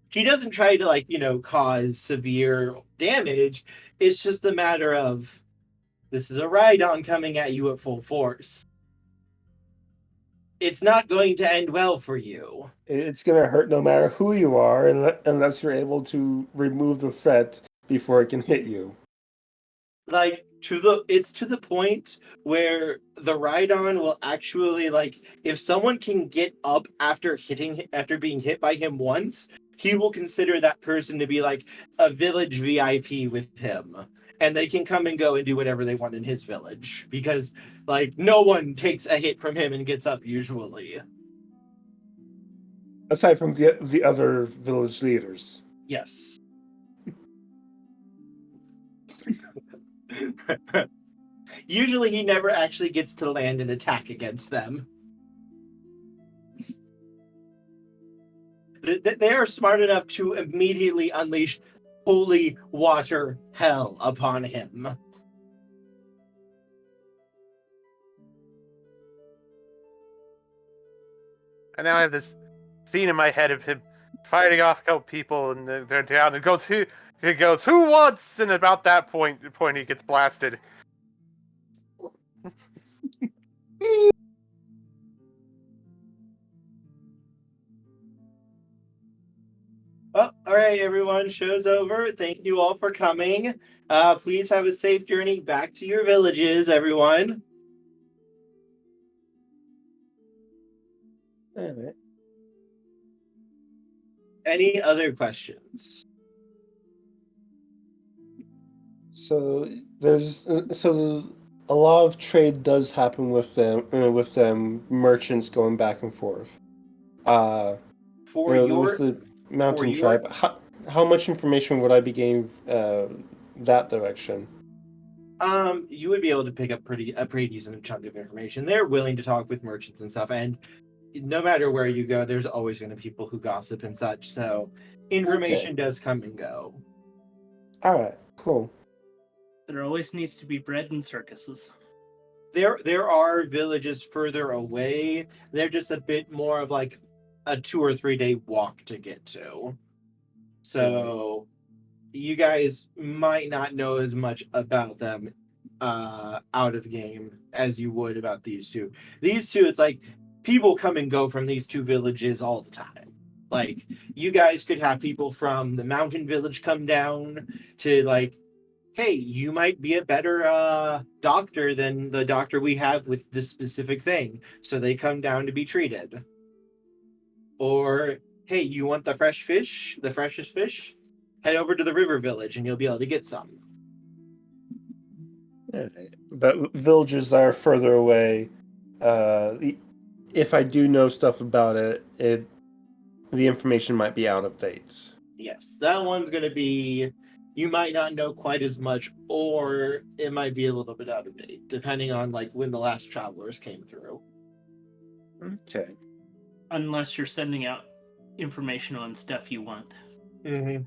He doesn't try to, cause severe damage. It's just a matter of, this is a Rhydon coming at you at full force. It's not going to end well for you. It's going to hurt no matter who you are, unless you're able to remove the threat before it can hit you. Like, It's to the point where the ride-on will actually, like, if someone can get up after being hit by him once, he will consider that person to be like a village VIP with him, and they can come and go and do whatever they want in his village because, like, no one takes a hit from him and gets up usually. Aside from the other village leaders. Yes. Usually he never actually gets to land an attack against them. They are smart enough to immediately unleash holy water hell upon him. And now I have this scene in my head of him fighting off a couple people, and they're down. And he goes, "Who wants?" And about that point he gets blasted. Well, all right, everyone. Show's over. Thank you all for coming. Please have a safe journey back to your villages, everyone. All right. Any other questions? So there's a lot of trade does happen with them merchants going back and forth. For With the mountain your- tribe, how much information would I be getting that direction? You would be able to pick up a pretty decent chunk of information. They're willing to talk with merchants and stuff, and no matter where you go, there's always going to be people who gossip and such. So information does come and go. All right, cool. There always needs to be bread in circuses. There are villages further away. They're just a bit more of like a 2 or 3 day walk to get to. So you guys might not know as much about them out of game as you would about these two. These two, it's like people come and go from these two villages all the time. Like, you guys could have people from the mountain village come down to, like, hey, you might be a better doctor than the doctor we have with this specific thing. So they come down to be treated. Or, hey, you want the fresh fish, the freshest fish? Head over to the river village and you'll be able to get some. But villages are further away. If I do know stuff about it, the information might be out of date. Yes, that one's going to be, you might not know quite as much, or it might be a little bit out of date, depending on like when the last travelers came through. Okay. Unless you're sending out information on stuff you want. Mm-hmm.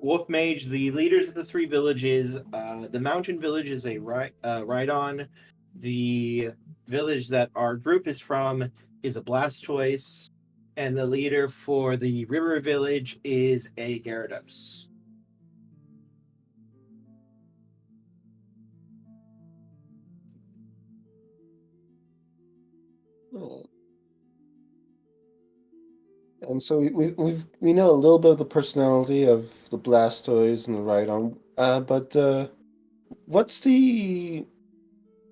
Wolf Mage, the leaders of the three villages, the mountain village is a ride-on. The village that our group is from is a Blastoise, and the leader for the river village is a Gyarados. Oh. And so we know a little bit of the personality of the Blastoise and the Rhydon, but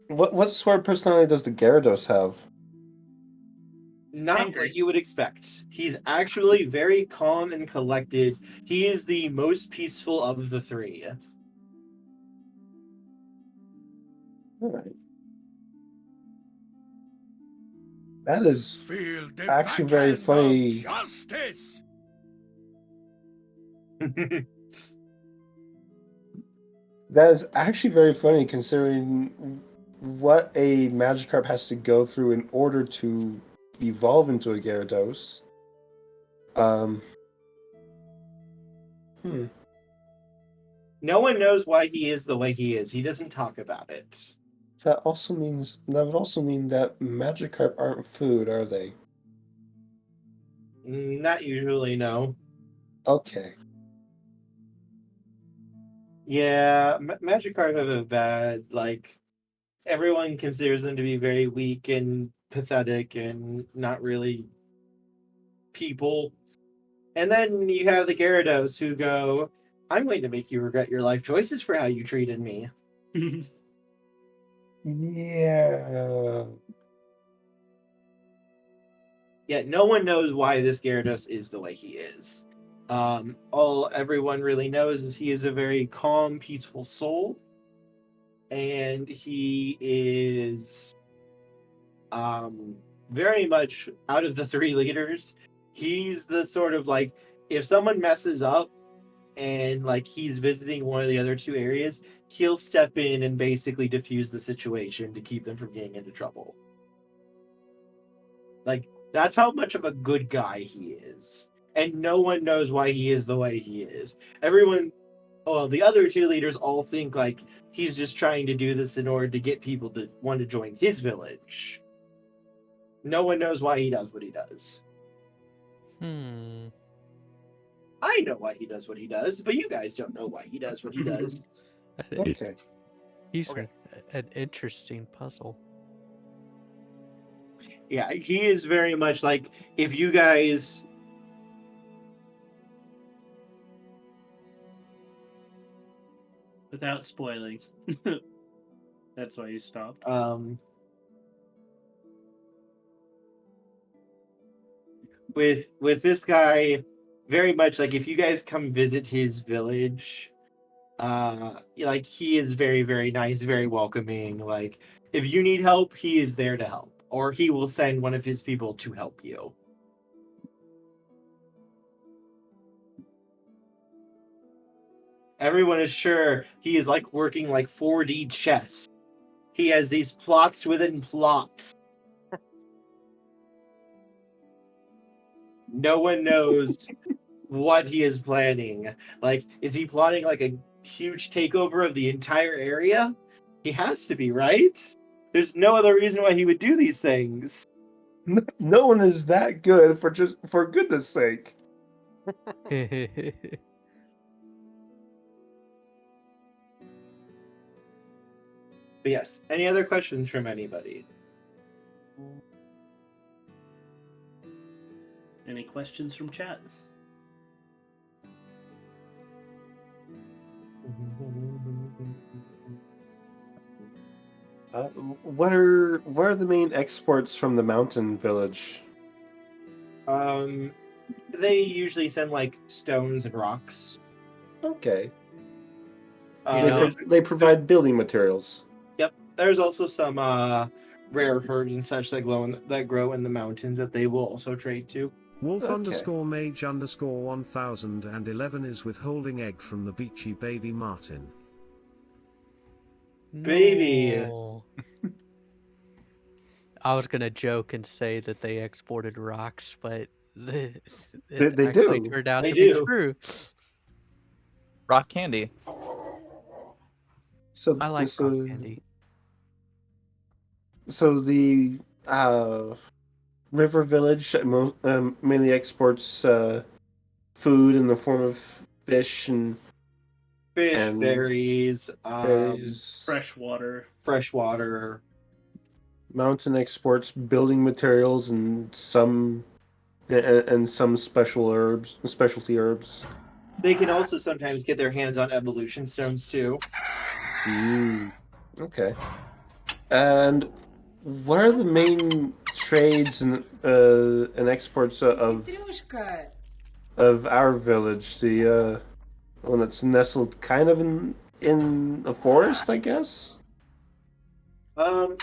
what sort of personality does the Gyarados have? Not Angry. what you would expect. He's actually very calm and collected. He is the most peaceful of the three. All right. That is actually very funny. Justice. That is actually very funny considering what a Magikarp has to go through in order to evolve into a Gyarados. No one knows why he is the way he is. He doesn't talk about it. That would also mean that Magikarp aren't food, are they? Not usually, no. Okay. Yeah, Magikarp have a bad, like, everyone considers them to be very weak and pathetic and not really people. And then you have the Gyarados who go, I'm going to make you regret your life choices for how you treated me. Yeah. Yet no one knows why this Gyarados is the way he is. All everyone really knows is he is a very calm, peaceful soul. And he is very much out of the three leaders. He's the sort of like, if someone messes up and like he's visiting one of the other two areas, he'll step in and basically diffuse the situation to keep them from getting into trouble. Like, that's how much of a good guy he is. And no one knows why he is the way he is. Everyone, well, the other two leaders all think like he's just trying to do this in order to get people to want to join his village. No one knows why he does what he does. I know why he does what he does, but you guys don't know why he does what he does. Okay. He's Okay. an interesting puzzle. Yeah, he is very much like, if you guys... Without spoiling. That's why you stopped. With this guy, very much like, if you guys come visit his village, like, he is very, very nice, very welcoming. Like, if you need help, he is there to help, or he will send one of his people to help you. Everyone is sure he is like working like 4D chess. He has these plots within plots. No one knows what he is planning. Like, is he plotting like a huge takeover of the entire area? He has to be, right? There's no other reason why he would do these things. No one is that good for goodness sake. But yes, any other questions from anybody? Any questions from chat? What are the main exports from the mountain village? They usually send like stones and rocks. Okay. There's, They provide building materials. yep. There's also some rare herbs and such that grow in the mountains that they will also trade to. Wolf Okay. underscore mage underscore 1011 is withholding egg from the beachy baby Marten. Baby. No. I was gonna joke and say that they exported rocks, but it They actually do. turned out They to be do. true. Rock candy. So I like so, rock candy. So the river village mainly exports food in the form of fish and Fish, berries, berries. Fresh water. Mountain exports building materials and some specialty herbs. They can also sometimes get their hands on evolution stones too. Okay. And what are the main trades and exports of our village? The one that's nestled kind of in a forest, I guess. You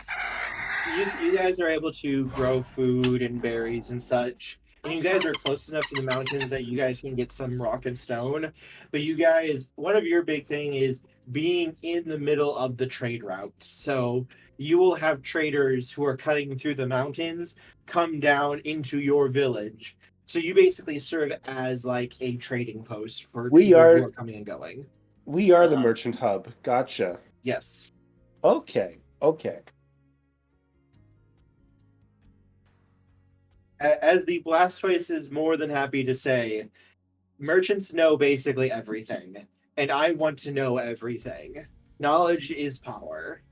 guys are able to grow food and berries and such. And you guys are close enough to the mountains that you guys can get some rock and stone. But you guys, one of your big thing is being in the middle of the trade route. So you will have traders who are cutting through the mountains come down into your village. So you basically serve as like a trading post for people who are coming and going. We are the merchant hub. Gotcha. Yes. Okay. As the Blastoise is more than happy to say, merchants know basically everything, and I want to know everything. Knowledge is power.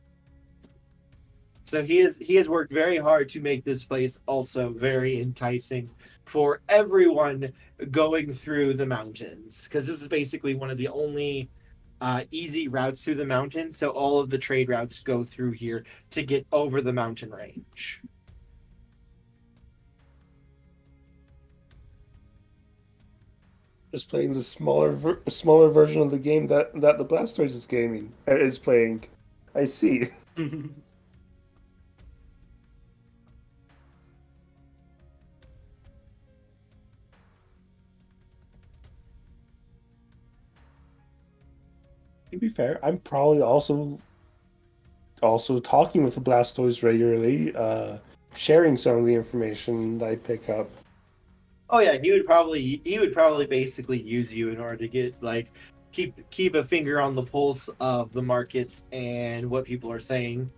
So he has worked very hard to make this place also very enticing for everyone going through the mountains, because this is basically one of the only easy routes through the mountains. So all of the trade routes go through here to get over the mountain range. Just playing the smaller version of the game that the Blastoise is playing. I see. To be fair, I'm probably also talking with the Blastoise regularly, sharing some of the information that I pick up. Oh yeah, he would probably basically use you in order to get keep a finger on the pulse of the markets and what people are saying.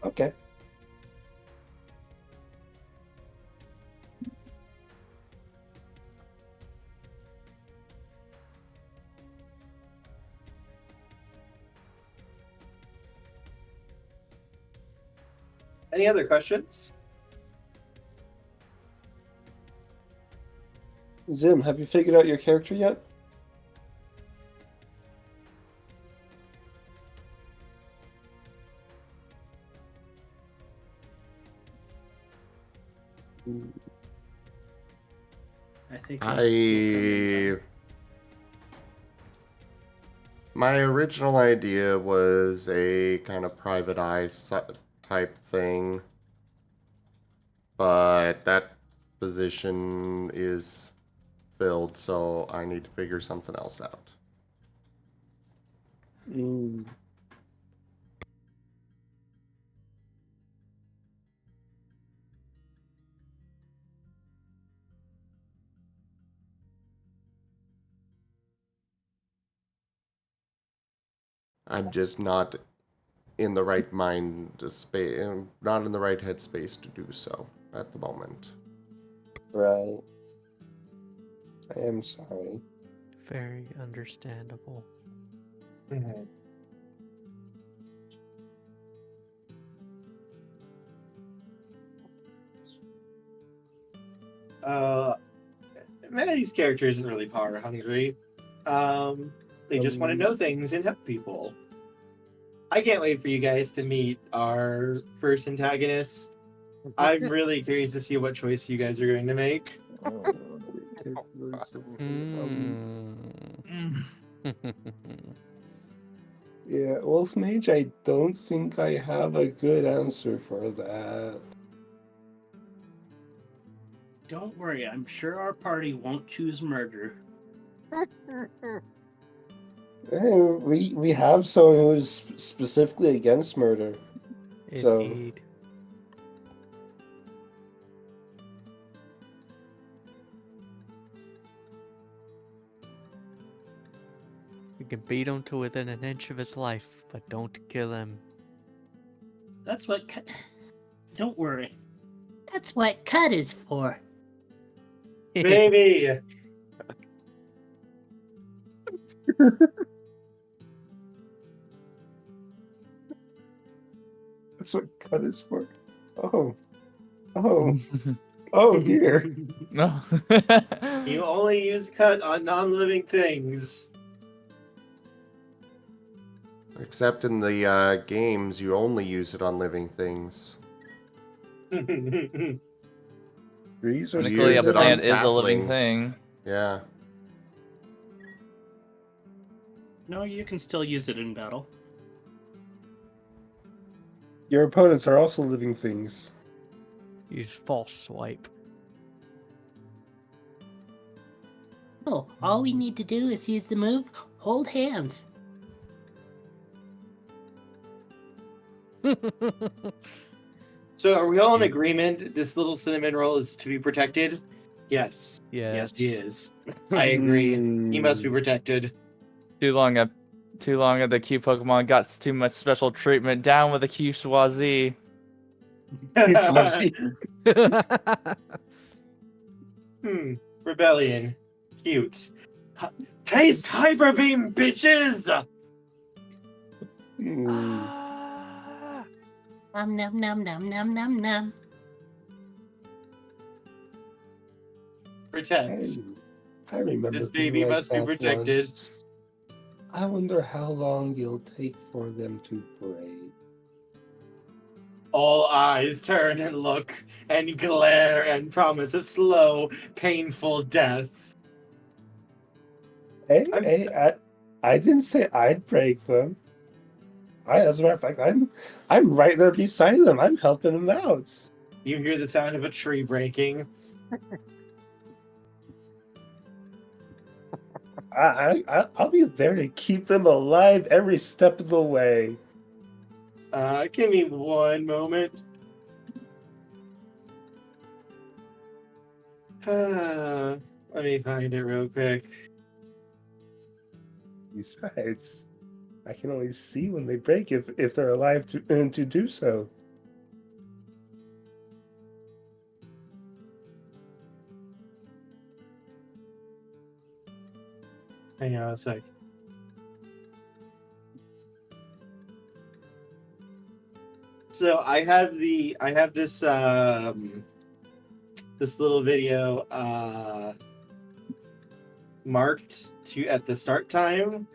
Okay. Any other questions? Zim, have you figured out your character yet? I think I'm still My original idea was a kind of private eye type thing, but that position is filled, so I need to figure something else out. Mm. I'm just not in the right space, not in the right headspace to do so at the moment. Right. I am sorry. Very understandable. Mm-hmm. Maddie's character isn't really power hungry. They just want to know things and help people. I can't wait for you guys to meet our first antagonist. I'm really curious to see what choice you guys are going to make. Yeah, Wolf Mage, I don't think I have a good answer for that. Don't worry, I'm sure our party won't choose murder. We have someone who is specifically against murder. Indeed. You can beat him to within an inch of his life, but don't kill him. That's what. Don't worry. That's what cut is for. Baby! That's what cut is for. Oh dear. No. You only use cut on non-living things. Except in the games, you only use it on living things. Trees are Technically, a use it on plant is a living saplings. thing. Yeah. No, you can still use it in battle. Your opponents are also living things. Use false swipe. Oh, all we need to do is use the move, hold hands. So are we all in agreement this little cinnamon roll is to be protected? Yes. Yes, he is. I agree. He must be protected. Too long the Q Pokemon got too much special treatment. Down with the Q Swazi. Rebellion. Cute. Taste Hyper Beam, bitches! Nom nom nom nom nom nom nom. Protect. I remember This being baby like must be that protected. once. I wonder how long it'll take for them to break. All eyes turn and look and glare and promise a slow, painful death. I didn't say I'd break them. As a matter of fact, I'm right there beside them. I'm helping them out. You hear the sound of a tree breaking. I'll be there to keep them alive every step of the way. Give me one moment. Let me find it real quick. Besides, I can only see when they break if they're alive to do so. Hang on a sec. So I have this this little video marked at the start time,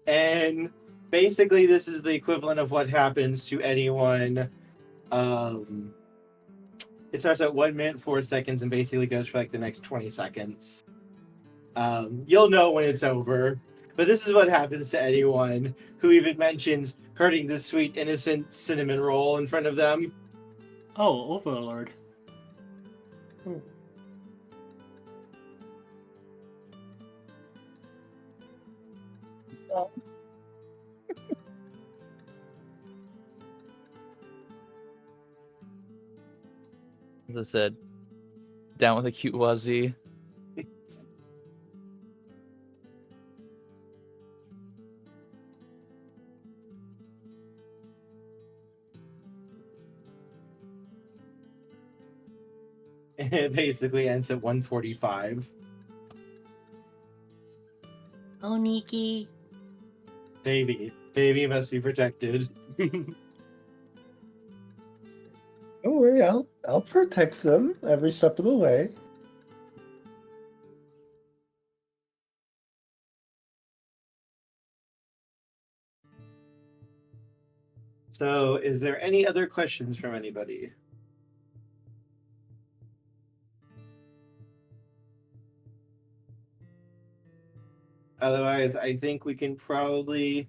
and basically this is the equivalent of what happens to anyone. It starts at 1 minute 4 seconds and basically goes for like the next 20 seconds. You'll know when it's over, but this is what happens to anyone who even mentions hurting this sweet innocent cinnamon roll in front of them. Oh, Overlord. As I said, down with a cute Wazzy. And it basically ends at 1:45. Oh, Nikki. Baby must be protected. Don't worry, I'll protect them every step of the way. So, is there any other questions from anybody? Otherwise, I think we can probably...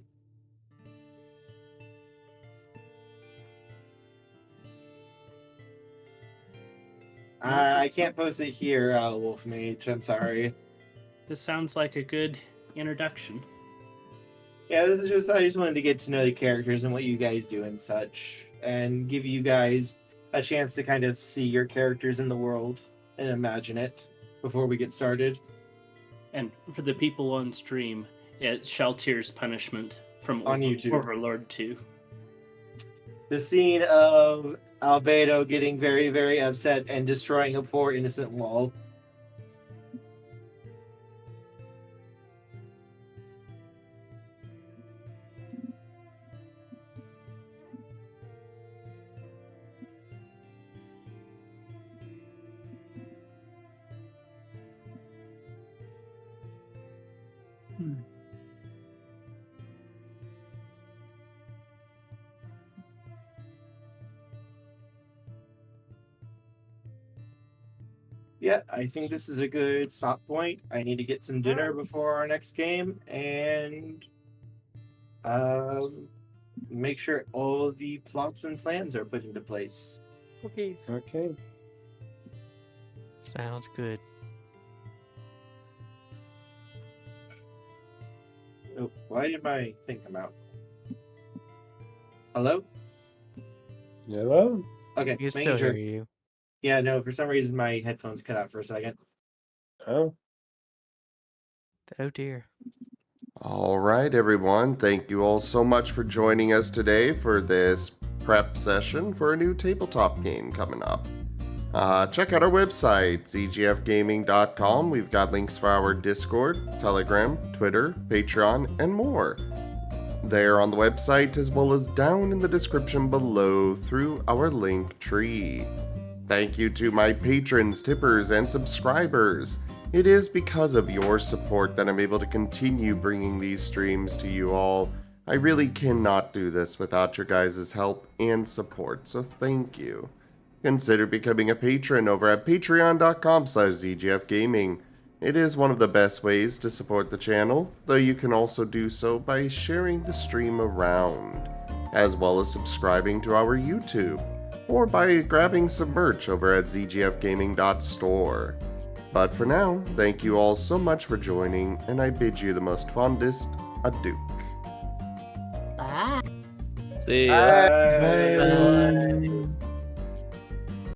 I can't post it here, Wolfmage. I'm sorry. This sounds like a good introduction. Yeah, this is just... I just wanted to get to know the characters and what you guys do and such. And give you guys a chance to kind of see your characters in the world and imagine it before we get started. And for the people on stream, it's Shaltier's punishment from On YouTube. Overlord 2. The scene of Albedo getting very, very upset and destroying a poor innocent wall. Yeah, I think this is a good stop point. I need to get some dinner before our next game and make sure all the plots and plans are put into place. Okay. Okay. Sounds good. Oh, why did my thing come out? Hello? Hello? Okay, You can making still sure. hear you. Yeah, no, for some reason my headphones cut out for a second. Oh. Oh dear. All right, everyone. Thank you all so much for joining us today for this prep session for a new tabletop game coming up. Check out our website, zgfgaming.com. We've got links for our Discord, Telegram, Twitter, Patreon, and more. They're on the website as well as down in the description below through our link tree. Thank you to my patrons, tippers, and subscribers. It is because of your support that I'm able to continue bringing these streams to you all. I really cannot do this without your guys' help and support, so thank you. Consider becoming a patron over at patreon.com/zgfgaming. It is one of the best ways to support the channel, though you can also do so by sharing the stream around, as well as subscribing to our YouTube, or by grabbing some merch over at zgfgaming.store. But for now, thank you all so much for joining, and I bid you the most fondest adieu. Bye. See ya. Bye.